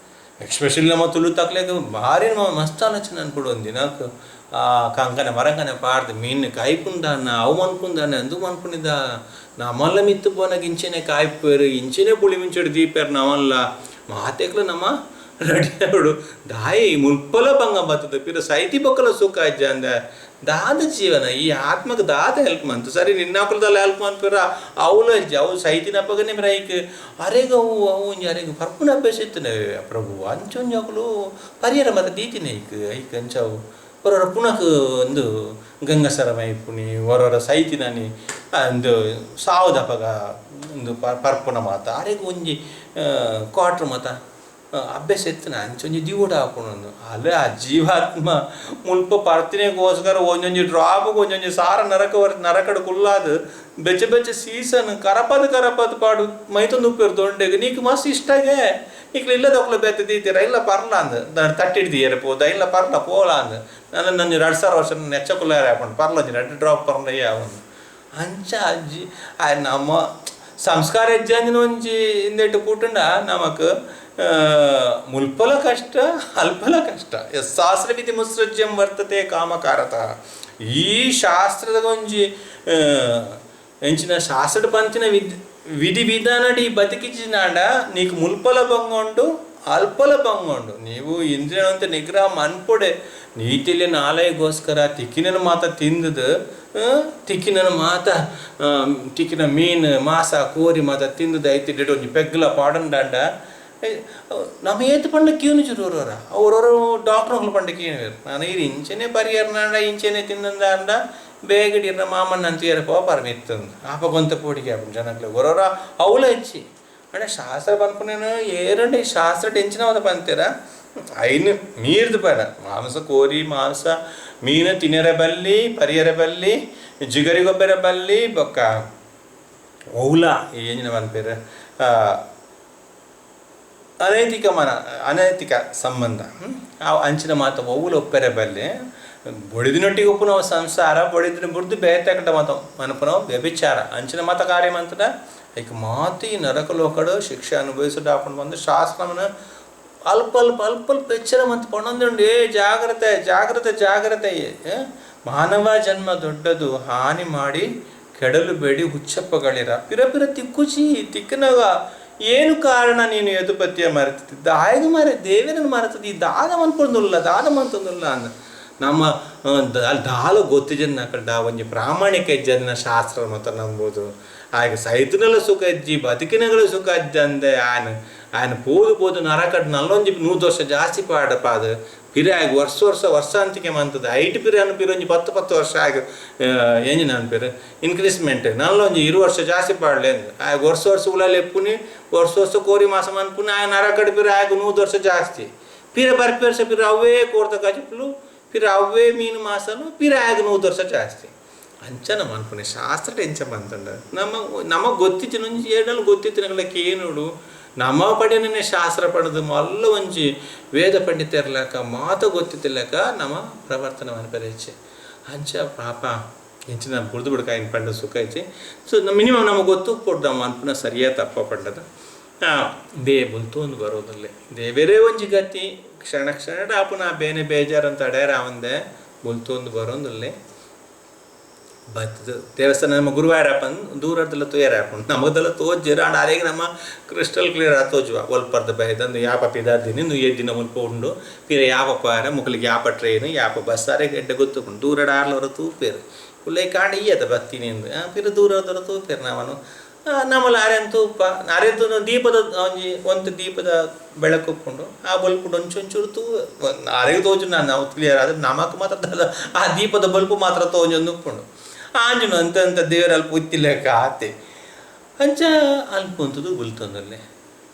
Speaker 1: ಎಕ್ಸ್ಪೆಷಲಿ ನಮ್ಮ ತುಳು ತಕ್ಲೆಗೆ ಭಾರಿ ಮಸ್ತ್ ಆಲೋಚನೆ ಅನ್ಬಿಡು ಒಂದಿನಕ್ಕೆ ಕಂಕನ ಮರಂಕನೆ ಪಾಡ್ದು ಮೀನು ಕಾಯ್ಪುಂದಾನ ಅವು ಮನ್ಪುಂದಾನ ಅಂದು ಮನ್ಪುಣಿದ ನಮ್ಮಲ್ಲ ಮಿತ್ತು ಪೋನಾಗ ಇಂಚೆನೆ ಕಾಯ್ಪೇರು ಇಂಚೆನೆ ಪುಳಿ ಮಿಂಚಡು ದೀಪೇರು ನಮ್ಮಲ್ಲ ಮಾತೆಕ್ಲು ನಮ್ಮ ರೆಡಿಯಾಡು ದಾಯಿ ಮುಲ್ಪಲ ಭಂಗ ಬರ್ತದೆ ಪಿರ ಸೈತಿ ಬಕ್ಕಲ ಸುಖ ಅಜ್ಜ ಅಂದ ದಾದ ಜೀವನ ಈ ಆತ್ಮಕ್ಕೆ ದಾದ ಹೆಲ್ಪ್ ಮಂತು ಸರಿ ನಿನ್ನಾಕುಲದಲ್ಲಿ ಹೆಲ್ಪ್ ಮಂತ್ಪಿರ ಅವಳು ಅಜ್ಜಿ ಅವು ಸೈತಿನ ಪಗನೆ ರೈಕ್ ಅರೆಗ ಅವು ಅರೆಗ ಪರ್ಪುನ ಅಭ್ಯಾಸ ಇತ್ತನೆ ಪ್ರಭು ಅಂಚೊಂಜಾಕುಲು ಪರಿಹಾರ ಮತ್ತೆ ದೀತಿನ ಐಕ್ ಅಂಚವು ಹೊರವರ ಪುನಃ ಒಂದು ಗಂಗಸರಮೈ ಪುನಿ ಹೊರವರ ಸೈತಿನನಿ ಒಂದು ಸಾವುದಪಗ ಒಂದು ಪರ್ಪುನ ಮಾತ ಅರೆಗ ಒಂಜಿ ಕ್ವಾಟ್ರ್ ಮತ ಅಭ್ಯಾಸ ಎತ್ತನ ಅಂಚೊಂಜಿ ದಿವಡ ಹಾಕೊಂಡು ಅಲ್ಲೇ ಆ ಜೀವಾತ್ಮ ಮುಲ್ಪ ಪರ್ತಿನೆಗೋಸ್ಕರ ಒಂದೊಂಜಿ ಡ್ರಾಪ್ಗೆ ಒಂದೊಂಜಿ ಸಾರ ನರಕಡು ಕುಲ್ಲಾದ ಬೆಚ್ಚ ಸೀಸನ್ ಕರಪದ ಪಾಡು ಮೈತೊಂದು ಉಪ್ಪಿರು ದೊಂಡೆಗೆ ನೀಕು ಮಸ್ತ್ ಇಷ್ಟಾಗೆ ಈಗ ಇಲ್ಲದ ಒಕ್ಲ ಬೆತ್ತ ದೀತೀರ ಇಲ್ಲ ಪರ್ಲ ಅಂದ ನಾನು ತಟ್ಟಿಡ್ದೀರ ಪೋದ ಇಲ್ಲ ಪರ್ಲ ಪೋಲ ಅಂದ ನನ್ನ 2000 ವರ್ಷ ನೆಚ್ಚಕುಲ್ಲ ಹಾಕೊಂಡು ಪರ್ಲ 2 ಡ್ರಾಪ್ ಪರ್ಲ ಅವನು ಅಂಚ ಅಜ್ಜಿ ನಮ್ಮ ಸಂಸ್ಕಾರ ಹೆಜ್ಜೆ ಒಂಜಿ ಇಂದೆಟ್ಟು ಪೂಟುಂಡ ನಮಕ್ ಮುಲ್ಪಲ ಕಷ್ಟ ಅಲ್ಪಲ ಕಷ್ಟ ಶಾಸ್ತ್ರವಿಧಿ ಮುತ್ಸೃಜ್ಯಂ ವರ್ತತೆ ಕಾಮಕಾರತಃ. ಈ ಶಾಸ್ತ್ರದ ಒಂಜಿ ಎಂಚಿನ ಶಾಸ್ತ್ರ ಪಂಚಿನ ವಿಧಿ ವಿಧಾನಡಿ ಬದುಕಿಚಿನಾಂಡ ನೀಕು ಮುಲ್ಪಲ ಬಂಗೊಂಡು ಅಲ್ಪಲ ಬಂಗೊಂಡು ನೀವು ಇಂದ್ರಿಯವಂತ ನಿಗ್ರಹ ಮನ್ಪೊಡೆ ನೀತಿಲಿ ನಾಳೆಗೋಸ್ಕರ ತಿಕ್ಕಿನ ಮಾತ ತಿಂದದು ತಿಕ್ಕಿನ ಮೀನು ಮಾಸ ಕೋರಿ ಮಾತ ತಿಂದದು ಐತಿ ಒಂಜಿ ಪೆಗ್ಲ ಪಾಡಂಡಾಂಡ ನಮ್ಮ ಏತು ಪಂಡ ಕೀನು ಚುರುವರ ಅವ್ರವರು ಡಾಕ್ಟರ್ ಪಂಡ ಕೀನು ನಾನು ಇದು ಇಂಚೆನೆ ಪರಿಹರನಾಂಡ ಇಂಚೆನೆ ತಿಂದಂಡ ಬೇಗಡಿರ ಮಾಮಣ್ಣ ಅಂತೀರ ಪೋಪಾರ ಮಿತ್ತಂದು ಆಪ ಗೊಂತ ಪೋಡಿಗೆ ಆಪು ಜನಕ್ಲೆ ಹೊರವರ ಅವಳ ಹೆಚ್ಚಿ అంటే శాస్త్ర పనుకునేను ఏరండి శాస్త్ర టెన్షన్ అవుతా పంతేరా అయిన మీరుది పడ మాంస కోరి మాంಸ ಮೀನು ತಿನ್ನರ ಬಲ್ಲಿ ಪರಿಯರ ಬಲ್ಲಿ ಜಿಗರಿ ಗೊಬ್ಬರ ಬಲ್ಲಿ ಬೊಕ್ಕ ಔಲ ಏನಿನ ಪನ್ಪೇರ ಅನೈತಿಕ ಸಂಬಂಧ ಅಂಚಿನ ಮಾತ ಔಲ ಒಪ್ಪೆರ ಬಲ್ಲಿ ಬೊಡಿದಿನೊಟ್ಟಿಗೆ ಒಪ್ಪು ನಾವು ಸಂಸಾರ ಬೊಡಿದಿನ ಬುಡ್ದು ಬೇತಕಟ ಮಾತ ಮನಪು ನಾವು ವ್ಯಭಿಚಾರ ಅಂಚಿನ ಮಾತ ಕಾರ್ಯಮಂತದ ಈಗ ಮಾತಿ ನರಕಲೋಕಡು ಶಿಕ್ಷೆ ಅನುಭವಿಸೋದು ಹಾಕೊಂಡು ಬಂದು ಶಾಸ್ತ್ರಮನ ಅಲ್ಪ ಎಚ್ಚರ ಮಂತ್ ಪೊಣಂದುಂಡು ಜಾಗ್ರತೆ ಮಾನವ ಜನ್ಮ ದೊಡ್ಡದು ಹಾನಿ ಮಾಡಿ ಕೆಡಲು ಬೇಡಿ ಹುಚ್ಚಪ್ಪಗಳಿರ ಪಿರ ತಿಕ್ಕುಚಿ ತಿಕ್ಕನಗ ಏನು ಕಾರಣ ನೀನು ಯದುಪತಿಯ ಮರೆತಿದ್ದ ಆಯ್ದು ಮರೆ ದೇವರನ್ನು ಮರೆತದ್ದು ಈ ದಾದ ಮಂತೊಂದುಲ್ಲ ಅಂದ ನಮ್ಮ ದಾಲ ಗೊತ್ತಿಜನ್ನ ಕಡ್ಡ ಒಂಜಿ ಪ್ರಾಮಾಣಿಕ ಇಜ್ಜನ ಶಾಸ್ತ್ರ ಮತ ನಂಬೋದು ಹಾಗೆ ಸೈತನಲ್ಲ ಸುಖ ಇಜ್ಜಿ ಬದುಕಿನಗಳ ಸುಖ ಇಜ್ಜ ಅಂದೆ ఆయన పోదు నరకట్ నల్లొంజి 100 ವರ್ಷ ಜಾಸ್ತಿ ಪಾಡು ಪಿರೆ ಆಗಿ ವರ್ಷಾಂತಿಕೆ ಮಂತದ ಐಟ್ ಪಿರೆ ಅನ್ನು ಪಿರೆ ಒಂಜಿ 10 ವರ್ಷ ಆಗಿ ಏಂಜಿ ನಾನು ಪಿರೆ ಇನ್ಕ್ರೀಸ್ಮೆಂಟ್ ನಲ್ಲೊಂಜಿ 20 ವರ್ಷ ಜಾಸ್ತಿ ಪಾಡ್ಲೆ ಆಗ ವರ್ಷ ಉಲಾಲಿ ಎಪ್ಪುನಿ ವರ್ಷ ಕೋರಿ ಮಾಸ ಅನ್ಪುನಿ ಆಗ ನರಕಟ್ ಪಿರೆ ಆಗ 100 ವರ್ಷ ಜಾಸ್ತಿ ಪಿರೆ ಬರ್ಪಿ ಪಿರೆ ಅವೇ ಕೋರ್ತ ಕಜಿಪ್ಲು ಪಿರೆ ಅವೇ ಮೀನು ಮಾಸನು ಪಿರೆ ಆಗ 100 ವರ್ಷ ಜಾಸ್ತಿ ಅಂಚನ ಅನ್ಪುನಿ ಶಾಸ್ತ್ರ ಟೆನ್ಷನ್ ಬಂತಂಡ ನಮಗೆ ಗೊತ್ತಿತ್ತು ಏಡಲ್ಲಿ ಗೊತ್ತಿತ್ತಿನಗಳಕ್ಕೆ ಏನುಡು ನಮ್ಮ ಪಡೆಯನೇ ಶಾಸ್ತ್ರ ಪಡೆದು ಮಲ್ಲ ಒಂಜಿ ವೇದ ಪಂಡಿತ ಇರ್ಲಕ್ಕ ಮಾತ ಗೊತ್ತಿತ್ತಿಲ್ಲಕ ನಮ್ಮ ಪ್ರವರ್ತನವನ್ನು ಪರೀಕ್ಷೆ ಅಂಚ ಪಾಪ ಹೆಂಚಿನ ಬುಡ್ದು ಕಾಯಿನ ಪಂಡ ಸುಖ ಐತಿ ಸೊ ಮಿನಿಮಮ್ ನಮಗೆ ಗೊತ್ತು ಕೊಡ್ದಮ್ಮ ಅನ್ಪುನ ಸರಿಯಾಗಿ ತಪ್ಪ ಪಂಡದ ಬೇ ಬುಲ್ತು ಒಂದು ಬರೋದಲ್ಲೇ ಬೇರೆ ಒಂಜಿ ಗತಿ ಕ್ಷಣ ಆಪುನ ಬೇನೆ ಬೇಜಾರಂತ ಅಡ್ಯಾರ ಅವಂದೆ ಬುಲ್ತು ಒಂದು ಬರೋದಲ್ಲೇ ಬರ್ತದೆ ದೇವಸ್ಥಾನ ನಮ್ಮ ಗುರುವಾರಪ್ಪನ ದೂರದಲ್ಲ ತೋಯರಾಪುಂಡು ನಮಗದೆಲ್ಲ ತೋಜ್ಜಿರ ಅಂಡ್ ಅರೆಗೆ ನಮ್ಮ ಕ್ರಿಸ್ಟಲ್ ಕ್ಲಿಯರ್ ತೋಜುವ ಒಲ್ಪರ್ದ ಬೈದಂದು ಯಾಪ ಪಿದಾರ್ದಿನಿ ನು ಎದ್ದಿನ ಮುಲ್ಪ ಉಂಡು ಪಿರ ಯಾಪ ಪಾರ ಮುಖಲಿಗೆ ಯಾಪ ಟ್ರೈನ್ ಯಾಪ ಬಸ್ ಅರೆ ಎಡ್ಡ ಗೊತ್ತುಕೊಂಡು ದೂರಡ ಆರ್ಲವರ ತೂಪೇರು ಉಲ್ಲೈ ಕಾಂಡ ಈಯತ ಬರ್ತೀನಿ ಎಂದು ಪಿರ ದೂರದವರ ತೂಪೇರು ನಾವನು ನಮ್ಮಲ್ಲಿ ಅರೆಂತೂ ಅರೆಂತು ದೀಪದ ಒಂದು ದೀಪದ ಬೆಳಕುಕೊಂಡು ಆ ಬಲ್ಪುಂಡು ಒಂಚೂರು ತೂ ಅರೆಗೆ ತೋಜು ನಾವು ಕ್ಲಿಯರ್ ಆದರೆ ನಮಕ್ ಮಾತ್ರ ಆ ದೀಪದ ಬಲ್ಪು ಮಾತ್ರ ತೋಜೊಂದು ಉಪ್ಪುಂಡು ಆಂಜನು ಅಂತ ದೇವರಲ್ಲಿ ಪುತ್ತಿಲ್ಲಕ ಆತೆ ಅಂಚ ಅಲ್ಪಂತದು ಬುಲ್ತೊಂದಲ್ಲೇ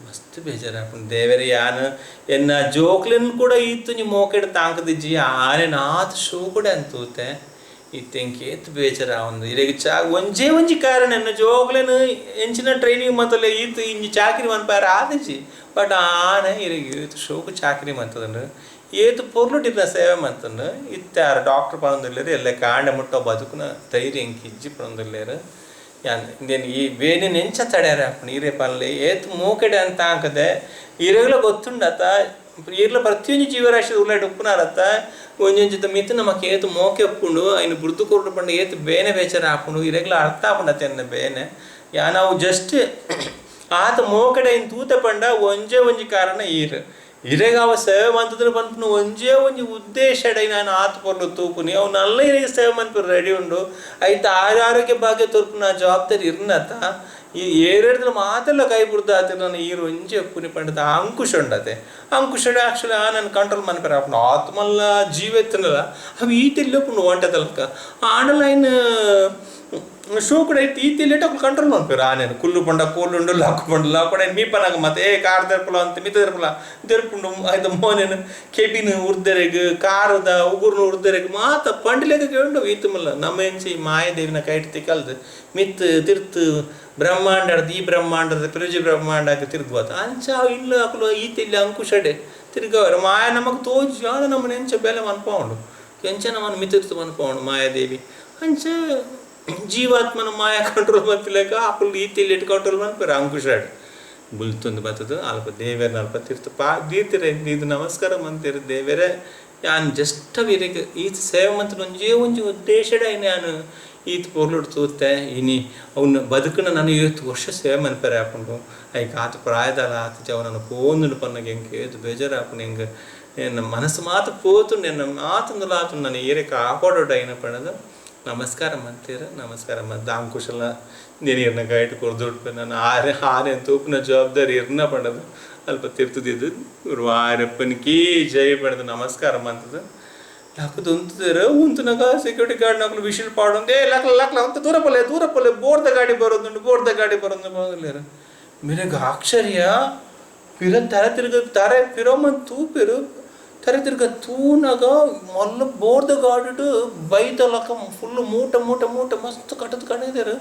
Speaker 1: ಮಸ್ತ್ ಬೇಜಾರಾಪುಂಡು ದೇವರ ಯಾನು ಎನ್ನ ಜೋಕ್ಲೆನ್ ಕೂಡ ಈತು ನೀ ಮೋಕೆಡ್ ತಾಂಕದಿಜ್ಜಿ ಆನೆ ನಾತ್ ಶೋ ಕೂಡ ಅಂತೂತೆ ಇತ್ತೆಂಕೇತ್ ಬೇಜಾರ ಒಂದು ಇರೆಗೆ ಒಂಜಿ ಕಾರಣ ಎನ್ನ ಜೋಕ್ಲೆನ್ ಎಂಚಿನ ಟ್ರೈನಿಂಗ್ ಮತ್ತಲ್ಲೇ ಈತು ಇಂಜಿ ಚಾಕರಿ ಮನ್ಪಾರ ಆದಿಜ್ಜಿ ಬಟ್ ಆನೆ ಇರೆಗೆ ಈತು ಶೋಕು ಚಾಕರಿ ಮಂತದನು ಏತು ಪೊರ್ಲುಟಿನ ಸೇವೆ ಮಂತಂದು ಇತ್ತಾರು ಡಾಕ್ಟರ್ ಪಣಂದಿಲ್ಲೇರು ಎಲ್ಲ ಕಾಂಡೆ ಮುಟ್ಟೋ ಬದುಕುನ ಧೈರ್ಯ ಇಜ್ಜಿ ಪಣಂದಿಲ್ಲೇರು ಇಂದೇನು ಈ ಬೇನೆ ನೆಂಚ ತಡ್ಯಾರ ನೀರೇ ಪನ್ಲಿ ಏತು ಮೂಕೆಡೆ ಅಂತ ಹಾಕದೆ ಇರೆಗ್ಲ ಗೊತ್ತುಂಡತ ಇರ್ಲ ಪ್ರತಿಯೊಂದು ಜೀವರಾಶಿ ಉಳ್ಳಾಡಿ ಉಪ್ಪುನಾರತ್ತ ಒಂಜೊಂಜಿತ ಮಿತ್ತು ನಮಕ್ ಏತು ಮೋಕೆ ಒಪ್ಪುಂಡು ಐನು ಬುರ್ದು ಕೊಟ್ಟು ಪಂಡು ಏತು ಬೇನೆ ಬೇಚಾರ ಹಾಕೊಂಡು ಇರೆಗ್ಲ ಅರ್ಥ ಆಪುಂಡತೆ ಅನ್ನ ಬೇನೆ ನಾವು ಜಸ್ಟ್ ಆತ ಮೋಕೆಡೆ ಇನ್ ತೂತ ಪಂಡ ಒಂಜಿ ಕಾರಣ ಇರೆಗ ಅವ ಸೇವೆ ಮಂತದ್ರ ಪನ್ಪುನು ಒಂಜಿ ಉದ್ದೇಶ ನಾನು ಆತ ಪೊರ್ಲು ತೂಪುನಿ ಅವು ನಲ್ಲ ಇರೆಗೆ ಸೇವೆ ಮನ್ಪು ರೆಡಿ ಉಂಡು ಐತ ಆರೋಗ್ಯ ಭಾಗ್ಯ ತೋರ್ಪುನ ಜವಾಬ್ದಾರಿ ಇರ್ನತ ಈ ಏರೆಡ್ದು ಮಾತೆಲ್ಲ ಕೈ ಬಿಡ್ದು ಆತ ನಾನು ಈರು ಒಂಜಿ ಒಪ್ಪುನಿ ಪಂಡದ ಅಂಕುಶ ಉಂಡತೆ ಅಂಕುಶ ಆಕ್ಚುಲಿ ನನ್ನ ಕಂಟ್ರೋಲ್ ಮನ್ಪೇರ ಆಪುಂಡು ಆತ್ಮಲ್ಲ ಜೀವ ಎತ್ತನಲ್ಲ ಅವು ಈತಿಲ್ಲೊಪ್ಪುಂಡು ಒಂಟದಲ್ಕ ಆಂಡಲ ಐನ್ ಶೋ ಕೂಡ ಐತಿ ಈತಿಲ್ಲೇಟ ಕಂಟ್ರೋಲ್ ಮನ್ಪೇರು ಆನೇನು ಕುಲ್ಲು ಪಂಡ ಕೋಲುಂಡು ಲಾಕು ಮೀಪನಾಗ ಮತ್ತೆ ಕಾರ್ ತೆರ್ಪುಲ ಅಂತ ಮಿತ ತೆರ್ಪುಂಡು ಆಯ್ತು ಮೋನೇನು ಕೆಬಿನ್ ಉರ್ದೆರೆಗ್ ಕಾರದ ಉಗುರ್ನ ಉರ್ದೆರೆಗ್ ಮಾತ ಪಂಡಿಲೆಗ ಉಂಡು ಈತು ಮಲ್ಲ ನಮ್ಮ ಎಂಚಿ ಮಾಯದೇವಿನ ಕೈಟ್ ತಿಕ್ಕಲ್ದು ಮಿತ್ ತಿರ್ತು ಬ್ರಹ್ಮಾಂಡದ ಈ ಬ್ರಹ್ಮಾಂಡದ ಪಿರುಜಿ ಬ್ರಹ್ಮಾಂಡಕ್ಕೆ ತಿರುಗುವಾತ ಅಂಚ ಇಲ್ಲ ಹಾಕಲು ಈತಿಲ್ಲಿ ಅಂಕುಶಡೆ ತಿರ್ಗವ್ರ ಮಾಯ ನಮಗೆ ತೋಜಿ ಆದ ನಮ್ಮನ್ನ ಎಂಚ ಬೆಲೆ ಮನ್ಪೌಂಡು ಎಂಚ ನಮ್ಮನ್ನು ಮಿತಿರ್ತು ಮನ್ಪೌಂಡು ಮಾಯಾದೇವಿ ಅಂಚ ಜೀವಾತ್ಮನ ಮಾಯಾ ಕಂಟ್ರೋಲ್ ಬಂತಿಲ್ಲಕ ಆಕಳು ಈತಿಲ್ಲಿ ಇಟ್ಟು ಕಂಟ್ರೋಲ್ ಬಂದ್ಪೇರು ಅಂಕುಶಾಡ್ ಬುಲ್ತೊಂದು ಬರ್ತದೆ ಅಲ್ಪ ದೇವೇರ್ನ ಅಲ್ಪ ತೀರ್ಥ ದೀರ್ತಿರ ಇದು ನಮಸ್ಕಾರ ಮಂತಿರು ದೇವೇರೆ ಯಾನ್ ಜಸ್ಟ್ ವೀರಿಗೆ ಈತ ಸೇವೆ ಮಂತ್ರ ಒಂಜಿ ಉದ್ದೇಶಡ ನಾನು ಈತ ಪೊರ್ಲುಡು ತೂತೆ ಇನಿ ಅವನು ಬದುಕನ ನಾನು 50 ವರ್ಷ ಸೇವೆ ಮನ್ಪೇರೆ ಹಾಕೊಂಡು ಐಕ ಆತ ಪ್ರಾಯದಲ್ಲ ಆತ ಜವ ನಾನು ಪೋಂದು ಪನ್ನಗೆ ಹೆಂಗೆ ಏದು ಬೇಜಾರು ಹಾಕೊಂಡು ಹೆಂಗೆ ನನ್ನ ಮನಸ್ಸು ಮಾತು ಪೋತು ನನ್ನ ಮಾತಂದುಲ ಆತು ನಾನು ಏರೆ ಕಾಪಾಡೋಡ ಏನಪ್ಪ ಅನ್ನೋದು ನಮಸ್ಕಾರ ಮಂತೀರ ನಮಸ್ಕಾರ ಮಂತ ಅಂಕುಶಲ ನೀರಿನ ಗೈಟ್ ಕೊರ್ದುಡ್ಪೆ ನಾನು ಆನೆ ತೂಪಿನ ಜವಾಬ್ದಾರಿ ಇರ್ನ ಪಡೋದು ಅಲ್ಪ ತಿರ್ತದಿದ್ದು ಗುರುವಾರಪ್ಪನಿಗೆ ಜೈ ಪಡೆದು ನಮಸ್ಕಾರ ಮಂತದ್ದು ಲಾಕದು ಉಂತಿದ್ದಾರೆ ಉಂತನಾಗ ಸೆಕ್ಯೂರಿಟಿ ಗಾರ್ಡ್ ನಕಲು ವಿಷಲ್ ಪಾಡೊಂದು ಲಕ್ಲ ಅಂತ ದೂರಪಲ್ಲೆ ಬೋರ್ದ ಗಾಡಿ ಬರೋದಿಲ್ಲ ಮೇರೆಗೆ ಆಶ್ಚರ್ಯ ಪಿರ ತಾರೆ ಪಿರೋಮನ್ ತೂಪಿರು ತಾರೆ ತಿರ್ಗ ತೂನಾಗ ಮೊಲ್ಲ ಬೋರ್ದ ಗಾಡಿಡು ಬೈದ ಲಕ್ಕ ಫುಲ್ಲು ಮೂಟ ಮಸ್ತ್ ಕಟ್ಟದ ಕಣಿದಾರೆ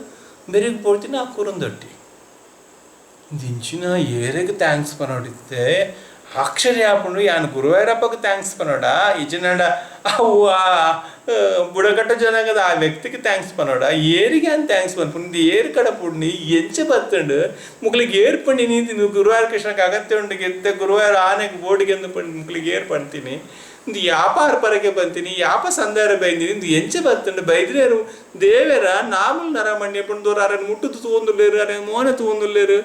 Speaker 1: ಬೆರಿಗೆ ಪೋಡ್ತೀನಿ ಆ ಕುರಂದಟ್ಟಿ ದಿಂಚಿನ ಏರೆಗೆ ಥ್ಯಾಂಕ್ಸ್ ಪನೋಡಿದ್ದೆ ಆಶ್ಚರ್ಯ ಹಾಕೊಂಡು ಯಾನ್ ಗುರುವಾರಪ್ಪಗೆ ಥ್ಯಾಂಕ್ಸ್ ಪನೋಡ ಇಜನಡ ಅವು ಆ ಬುಡಕಟ್ಟ ಜನಾಗದ ಆ ವ್ಯಕ್ತಿಗೆ ಥ್ಯಾಂಕ್ಸ್ ಪನೋಡ ಏರಿಗೆ ಅಂತ ಥ್ಯಾಂಕ್ಸ್ ಪನ್ಪುಂಡು ಏರು ಕಡೆ ಪುಡ್ನಿ ಎಂಚೆ ಬತ್ತಂಡು ಮುಕ್ಳಿಗೆ ಏರ್ ಪಂಡಿ ನೀನು ಗುರುವಾರ ಕೃಷ್ಣಕ್ಕೆ ಅಗತ್ಯ ಉಂಡು ಗೆದ್ದೆ ಗುರುವಾರ ಆನೆಗೆ ಬೋರ್ಡಿಗೆ ಎಂದು ಪಂಡು ಮುಕ್ಳಿಗೆ ಏರ್ ಪಣ್ತೀನಿ ಇಂದು ಯಾಪಾರ ಪರಕೆ ಬಂತೀನಿ ಯಾಪ ಸಂದಾರ ಬೈದಿನಿ ಇಂದು ಎಂಚೆ ಬತ್ತಂಡು ಬೈದ್ರೇರು ದೇವೇರ ನಾಮಲ್ ನರ ಮಂಡ್ಯ ಪಂಡು ಅರನ್ನು ಮುಟ್ಟುದು ತೂಂದುಲ್ಲೇರು ಅರೆ ಮೋನೆ ತೂಂದುಲ್ಲೇರು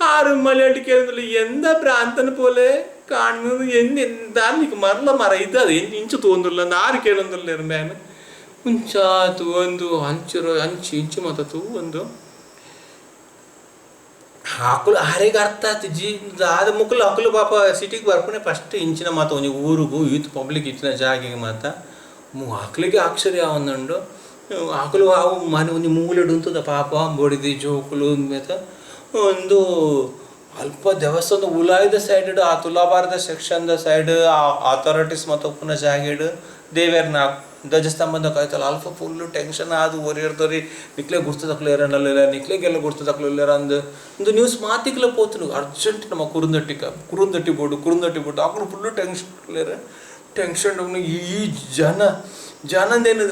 Speaker 1: ആരും മലയാളി കേൾക്കുന്നില്ല എന്താ പ്രാന്തന് പോലെ കാണുന്നത് എന്താ എനിക്ക് മറ ഇത് ಇಂಚು തോന്നുന്നില്ല ആര് കേൾക്കുന്നില്ല മേമ ಮುಂಚಾತು ಒಂದು ಅಂಚು ಇಂಚು ಮತ್ತತು ಒಂದು ಹಾಕಲು ಆರೆಗೆ ಅರ್ಥ ಆಯ್ತು ಆದ ಮುಕ್ಕಲು ಹಕ್ಕಲು ಪಾಪ ಸಿಟಿಗೆ ಬರ್ಪಣೆ ಫಸ್ಟ್ ಇಂಚಿನ ಮಾತು ಒಂದು ಊರಿಗೂ ಯೂತ್ ಪಬ್ಲಿಕ್ ಇಚ್ಚಿನ ಜಾಗಿಗೆ ಮಾತ ಹಾಕ್ಲಿಕ್ಕೆ ಆಶ್ಚರ್ಯ ಒಂದುಂಡು ಹಾಕಲು ಅವು ಮನೆ ಒಂದು ಮೂಲೆಡು ಉಂಟದ ಪಾಪ ಬಡಿದಿ ಜೋಕುಲು ಮೇತ ಒಂದು ಅಲ್ಪ ದೇವಸ್ಥಾನದ ಉಲಾಯ್ದ ಸೈಡ್ ಆ ತುಲಾಭಾರದ ಸೆಕ್ಷನ್ದ ಸೈಡ್ ಆ ಅಥಾರಿಟೀಸ್ ಮತ್ತು ಪುನಃ ಜಾಗಿಡು ದೇವೇರ್ನ ಧ್ವಜಸ್ತಂಭದ ಕಾಯ್ತಲ್ಲ ಅಲ್ಪ ಫುಲ್ಲು ಟೆನ್ಷನ್ ಆದು ಒರಿಯರ್ದವ್ರಿ ನಿಕ್ಲೆ ಗುರ್ತದಕ್ಲೇರನಲ್ಲ ನಿಕ್ಲೆಗೆಲ್ಲ ಗುರ್ತದಕ್ಲಿಲ್ಲ ಒಂದು ನ್ಯೂಸ್ ಮಾತಿಗ್ಲ ಪೋತು ಅರ್ಜೆಂಟ್ ನಮ್ಮ ಕುರುಂದಟ್ಟಿ ಬೋರ್ಡು ಆಕಳು ಫುಲ್ಲು ಟೆನ್ಷನ್ ಈ ಜನದೇನು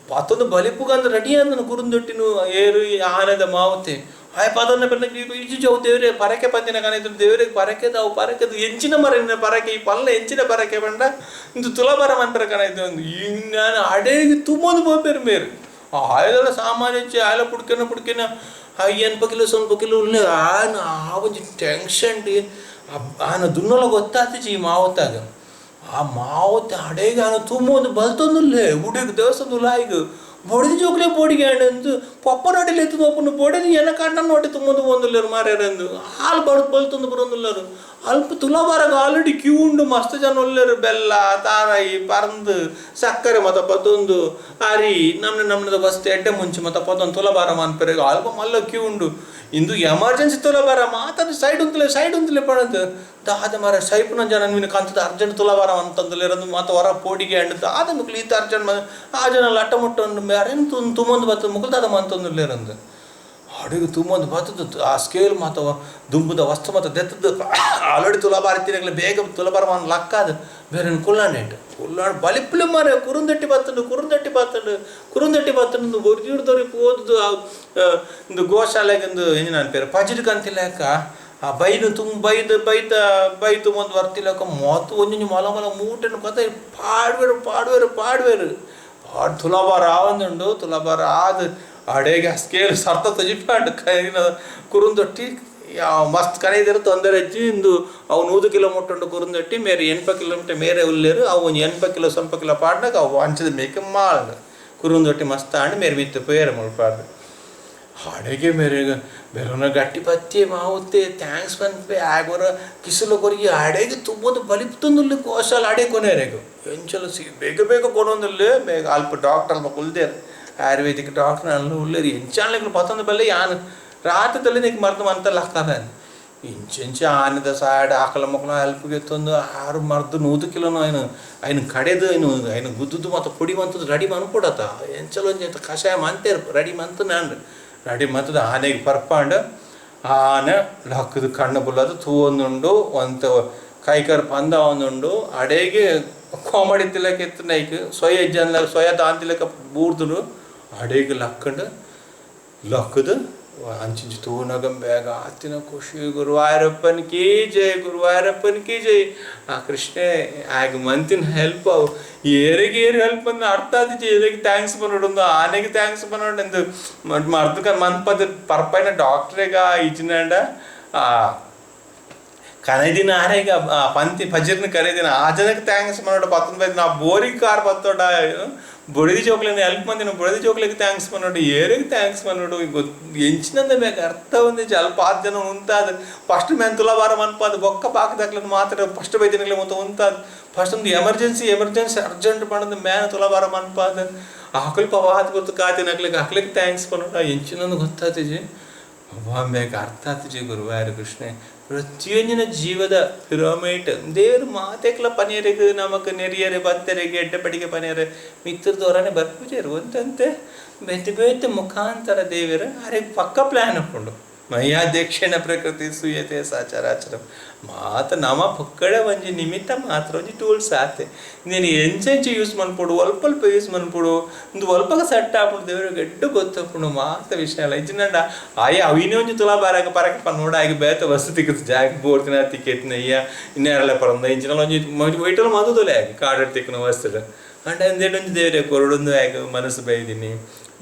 Speaker 1: ಪಾತೊಂದು ಬಲಿಪುಗಂದು ರೆಡಿ ಅಂದನು ಕುರುಂದೊಟ್ಟಿನು ಏರು ಆನೆದ ಮಾವತೆ ಆಯ್ ಪಾದನ್ನ ಇಜು ದೇವ್ರೆ ಪರಕೆ ಪಂದಿನ ಕಾಣಿದ್ರು ದೇವ್ರಿಗೆ ಪರಕೆದು ಎಂಚಿನ ಮರ ಪರಕೆ ಈ ಪಲ್ಲ ಎಂಚಿನ ಪರಕೆ ಬಂಡ ಇಂದು ತುಲಬರ ಮಂತ್ರ ಕಾಣಿದ್ದು ಒಂದು ಈಗ ನಾನು ಅಡೇಗೆ ತುಂಬೊಂದು ಬೋಪೇರು ಮೇರು ಆಯದೆಲ್ಲ ಸಾಮಾನ್ಯ ಆಯಲ ಪುಡ್ಕೆನ 80 ಕಿಲೋ 100 ಕಿಲೋ ಉಳ್ಳೆ ಆ ಒಂದು ಟೆನ್ಷನ್ ಆನ ದುನ್ನೊಲ ಗೊತ್ತಾಗ್ತಿச்சு ಈ ಮಾವತ್ತಾಗ ಆ ಮಾವತ್ತ ಅಡೇಗೆ ಆನ ತುಂಬೊಂದು ಬಲ್ತೊಂದುಲ್ಲೇ ಉಡಿಗೆ ದೇವಸ್ಥಾನದ ಉಲಾಯಿಗೆ ಬೊಡಿದು ಜೋಕ್ಲೆ ಬೋಡಿಗೆ ಅಂಡು ಪಪ್ಪ ನೋಡಿಲ್ಲ ಎತ್ತದು ಒಪ್ಪನು ಬೊಡಿದು ಎನ್ನ ಕಣ್ಣ ನೋಡಿ ತುಂಬೊಂದು ಬಂದುಲ್ಲಾರು ಮಾರ್ಯಾರಂದು ಹಾಲು ಬಲ್ತೊಂದು ಬರೋದಿಲ್ಲರು ಅಲ್ಪ ತುಲಾಬಾರಾಗ ಆಲ್ರೆಡಿ ಕ್ಯೂ ಉಂಡು ಮಸ್ತ್ ಜನ ಒಲ್ಲೇರು ಬೆಲ್ಲ ತಾರಾಯಿ ಪರಂದು ಸಕ್ಕರೆ ಮತ್ತು ಪದೊಂದು ಅರಿ ನಮ್ಮದ ಬಸ್ತು ಎಡ್ಡೆ ಮುಂಚೆ ಮತ್ತು ಪದೊಂದು ತುಲಾಬಾರ ಮಾನ್ಪೆರೆಗೆ ಅಲ್ಪ ಮಲ್ಲ ಕ್ಯೂ ಉಂಡು ಇಂದು ಎಮರ್ಜೆನ್ಸಿ ತುಲಾಬಾರ ಮಾತಾಡಿ ಸೈಡ್ ಉಂತಲೇ ಪಡಂದು ದಾದ ಮರ ಸೈಪುನ ಜನ ನೀನು ಕಾಂತದ ಅರ್ಜೆಂಟ್ ತುಲಾಬಾರ ಅಂತಂದುಲೇರಂದು ಮತ್ತು ಹೊರ ಪೋಡಿಗೆ ಅಂಡು ಆದ ಮುಕ್ಳು ಈತ ಅರ್ಜೆಂಟ್ ಆ ಜನ ಲಟ್ಟ ಮುಟ್ಟು ಅರೇನು ತುಂಬೊಂದು ಬರ್ತದೆ ಮುಕ್ಳದಾದ ಅಂತಂದುಲೇರಂದು ಅಡುಗೆ ತುಂಬೊಂದು ಬರ್ತದ್ದು ಆ ಸ್ಕೇಲ್ ಮತ್ತು ದುಂಬುದ ವಸ್ತು ಮತ್ತು ದೆತ್ತದ್ದು ಆಲ್ರೆಡಿ ತುಲಾಬಾರ ತಿನ್ನಗಲ ಬೇಗ ತುಲಾಬಾರ ಮಾನ ಲಕ್ಕಾದ ಬೇರೆ ಕುಲ್ಲಾಂಡು ಬಲಿಪ್ಲೆ ಮಾರೆ ಕುರುಂದಟ್ಟಿ ಬತ್ತಂಡು ಒರ್ಜಿಡ್ದವ್ರಿಗೆ ಓದುದು ಒಂದು ಗೋಶಾಲೆಗೆ ಒಂದು ಏನು ನನ್ನ ಪೇರು ಪಜಿಡ್ಕ ಅಂತಿಲ್ಲಕ ಆ ಬೈನು ಬೈತು ಒಂದು ವರ್ತಿಲ್ಲಕ ಮೊತ್ತು ಒಂಜೊಂಜು ಮಲ ಮೂಟೆನು ಕತೆ ಪಾಡ್ವೇರು ತುಲಾಬಾರ ಆವಂದುಂಡು ತುಲಾಬಾರ ಆದ ಅಡೆಗೆ ಸ್ಕೇಲ್ ಸರ್ತ ತಜಿಪಾಡು ಕೈನ ಕುರುಂದೊಟ್ಟಿ ಮಸ್ತ್ ಕನೆದಿರು ತೊಂದರೆ ಹಚ್ಚಿ ಇಂದು ಅವು 100 ಕಿಲೋಮೀಟರ್ ಉಂಡು ಕುರುಂದೊಟ್ಟಿ ಮೇರೆ 80 ಕಿಲೋಮೀಟರ್ ಮೇರೆ ಉಲ್ಲೇರು ಅವು 80 ಕಿಲೋ ಸ್ವಲ್ಪ ಕಿಲೋ ಪಾಡ್ನಾಗ ಅವು ಅಂಚದ ಮೇಕೆ ಮಾಳ್ದು ಕುರುಂದೊಟ್ಟಿ ಮಸ್ತ್ ಆಂಡು ಮೇರೆ ಬಿತ್ತು ಪೇರ ಮುಳ್ಪಾಡು ಅಡೆಗೆ ಮೇರೆಗೆ ಬೇರೆ ಗಟ್ಟಿ ಪತ್ತಿ ಮಾವುತ್ತೆ ಥ್ಯಾಂಕ್ಸ್ ಬಂದ್ಪೆ ಆಗೋರ ಕಿಸಲು ಕೊರಿಗೆ ಅಡೆಗೆ ತುಂಬೋದು ಬಲಿಪ್ತೊಂದುಲ್ಲೆ ಕೋಶಾಲ ಅಡೆ ಕೊನೆರೆಗು ಎಂಚಲು ಬೇಗ ಕೊನೊಂದುಲ್ಲೆ ಬೇಗ ಅಲ್ಪ ಡಾಕ್ಟರ್ ಉಲ್ದೇರು ಆಯುರ್ವೇದಿಕ್ ಡಾಕ್ಟರ್ ಅಲ್ಲೂ ಉಳ್ಳೇರು ಎಂಚಾಣ್ಲೆಗಳು ಪತ್ತೊಂದು ಬೆಲೆ ಯಾನು ರಾತ್ರಿ ನೀನು ಮರ್ದು ಮಂತಲ್ಲ ಹಾಕ್ತಾರೆ ಇಂಚೆಂಚ ಆನೆದ ಸೈಡ್ ಆಕಲ ಮಕ್ಕಳು ಹೆಲ್ಪ್ಗೆ ಎತ್ತೊಂದು 6 ಮರ್ದು 100 ಕಿಲೋನು ಐನು ಕಡೆದು ಐನು ಗುದ್ದುದು ಮತ್ತು ಪುಡಿ ಮಂತದ್ದು ರೆಡಿ ಮನ್ಕೊಡತ್ತ ಎಂಚಲು ಒಂಚ ಕಷಾಯ ಮಂತೇರು ರೆಡಿ ಮಂತು ನಾನು ರೆಡಿ ಮಂತದ ಆನೆಗೆ ಪರ್ಪಾಂಡು ಆನೆ ಲಕ್ಕದು ಕಣ್ಣು ಬುಲ್ಲದು ತೂವೊಂದುಂಡು ಒಂದು ಕೈಕರ್ ಪಂದ ಒಂದುಂಡು ಅಡೆಗೆ ಕಾಮಿಡಿ ತಿಲಕ ಎತ್ತು ನೈಕ್ ಸೊಯ ದಾನ್ ತಿಲಕ ಬೂರ್ದುಡು ಅಡಿಗೆ ಲಕ್ಕದು ಅಂಚಿಂಚು ತೂನಗಂ ಬೇಗ ಆತಿನ ಖುಷಿ ಗುರುವಾಯೂರಪ್ಪನ ಕೀ ಜೈ ಆ ಕೃಷ್ಣ ಆಗ ಮಂತಿನ ಹೆಲ್ಪ್ ಏರಿಗೆ ಹೆಲ್ಪ್ ಅಂದ್ ಅರ್ಥ ಆದಿச்சு ఏరికి థ్యాంక్స్ పనోడు ఆనకి థ్యాంక్స్ పనోడు ఎందు మర్దుక మనపద పర్పైన డాక్టరేగా ఇచ్చినాడ ಕನೆದಿನ ಆರೆಗ ಪಂತಿ ಫಜರ್ನ ಕರೆದಿನ ಆ ಜನಕ್ಕೆ ಥ್ಯಾಂಕ್ಸ್ ಮಾಡೋಣ ಪತ್ತೊಂದು ಬೈದು ನಾ ಬೋರಿಗೆ ಕಾರ್ ಬತ್ತೋಡ ಬುಡದಿ ಚೋಕ್ಲಿನ ಹೆಲ್ಪ್ ಮಂದಿನ ಬುಡದಿ ಚೋಕ್ಲಿಗೆ ಥ್ಯಾಂಕ್ಸ್ ಮಾಡೋಡು ಏರಿಗೆ ಥ್ಯಾಂಕ್ಸ್ ಮಾಡೋಡು ಎಂಚಿನಂದ ಬೇಕು ಅರ್ಥ ಒಂದು ಸ್ವಲ್ಪ 5 ಜನ ಉಂತಾದ ಫಸ್ಟ್ ಮೇನ್ ತುಲಾಭಾರ ಮನ್ಪಾದ ಬೊಕ್ಕ ಪಾಕದಾಗ್ಲನ್ನು ಮಾತ್ರ ಫಸ್ಟ್ ಬೈದಿನಗ್ಲಿ ಮೊತ್ತ ಉಂತಾದ ಫಸ್ಟ್ ಒಂದು ಎಮರ್ಜೆನ್ಸಿ ಅರ್ಜೆಂಟ್ ಮಾಡೋದು ಮೇನ್ ತುಲಾಭಾರ ಮನ್ಪಾದ ಆಕಲ್ ಪವಾದ ಗೊತ್ತು ಕಾತಿನಗ್ಲಿಕ್ಕೆ ಹಾಕ್ಲಿಕ್ಕೆ ಥ್ಯಾಂಕ್ಸ್ ಮಾಡೋಣ ಎಂಚಿನಂದು ಗೊತ್ತಾತಿಜಿ ಬೇಕು ಅರ್ಥ ಆತಿಜಿ ಗುರುವಾರ ಕೃಷ್ಣ ಪ್ರತಿಯೊಂದಿನ ಜೀವದ ಪಿರಮಿಡ್ ದೇವ್ರ ಮಾತೆಕ್ಲ ಪನಿಯರಿಗೆ ನಮಕ್ ನೆರಿಯರೆ ಬತ್ತರೆಗೆ ಎಡ್ಡಪಡಿಗೆ ಪನಿಯರೆ ಮಿತ್ರದವರನೆ ಬರ್ಪೂಜಾರು ಒಂದಂತೆ ಬೆತ್ತ ಮುಖಾಂತರ ದೇವರ ಅರೆ ಪಕ್ಕ ಪ್ಲಾನ್ ಹಾಕೊಂಡು ಮಯ್ಯಾಧ್ಯಕ್ಷಣ ಪ್ರಕೃತಿ ಸೂಯತೆ ಸಾಚರಾಚರ ಮಾತ ನಮ ಪಕ್ಕಡೆ ಒಂಜಿ ನಿಮಿತ್ತ ಮಾತ್ರ ಒಂಜಿ ಟೂಲ್ಸ್ ಆತೆ ನೀನು ಎಂಚೆಂಚು ಯೂಸ್ ಮಾಡ್ಕೊಡು ಅಲ್ಪ ಯೂಸ್ ಮಾಡ್ಕೊಡು ಒಂದು ಒಲ್ಪಗ ಸೆಟ್ ಹಾಕೊಂಡು ದೇವ್ರಿಗೆ ಎಡ್ಡು ಗೊತ್ತಾಕೊಂಡು ಮಾತ ವಿಷಯ ಅಲ್ಲ ಇಜ್ಜಿನಂಡ ಆಯ ಅವಿನೇ ಒಂಜಿ ತುಲಾ ಪರಕ ನೋಡ ಆಗಿ ಬೇತ ವಸ್ತು ತಿಕ್ಕತ್ತು ಜಾಗ ಬೋರ್ತಿನ ತಿಕ್ಕೆತ್ತಿನ ಅಯ್ಯ ಇನ್ನೆರಲ್ಲ ಪರಂದ ಇಂಚಿನ ಒಂಜಿ ವೈಟಲ್ ಮದುದಲೆ ಆಗಿ ಕಾಡು ತಿಕ್ಕನ ವಸ್ತುಡು అంటే ಒಂದೇಟೊಂದು ದೇವರೇ ಕೊರಡೊಂದು ಆಗ ಮನಸ್ಸು ಬೈದೀನಿ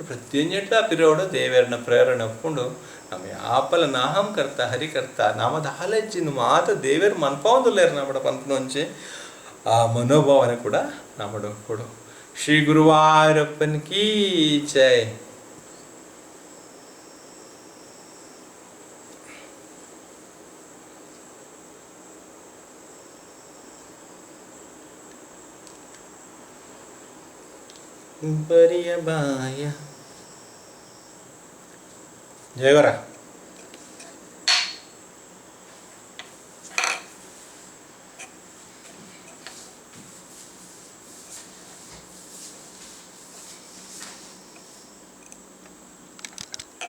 Speaker 1: ಪ್ರತಿಯೊಂದು ಪಿರೋಡು ದೇವರನ್ನ ಪ್ರೇರಣೆ ಒಪ್ಕೊಂಡು ನಮ್ಮ ಆಪಲ ನಾಹಂ ಕರ್ತ ಹರಿಕರ್ತ ನಾಮದ ಆಲೋಚನೆ ಮಾತ ದೇವರ ಮನ್ಪಾವಂದುಲ್ಲೇರು ನಮ್ಮಡ ಪಂಪನೊಂಚೆ ಆ ಮನೋಭಾವನೆ ಕೂಡ ನಮ್ಮಡು ಕೊಡು ಶ್ರೀ ಗುರುವಾಯೂರಪ್ಪನ ಕೀ ಜೈ. ಬರಿಯ ಬಾಯ ಜಯವರ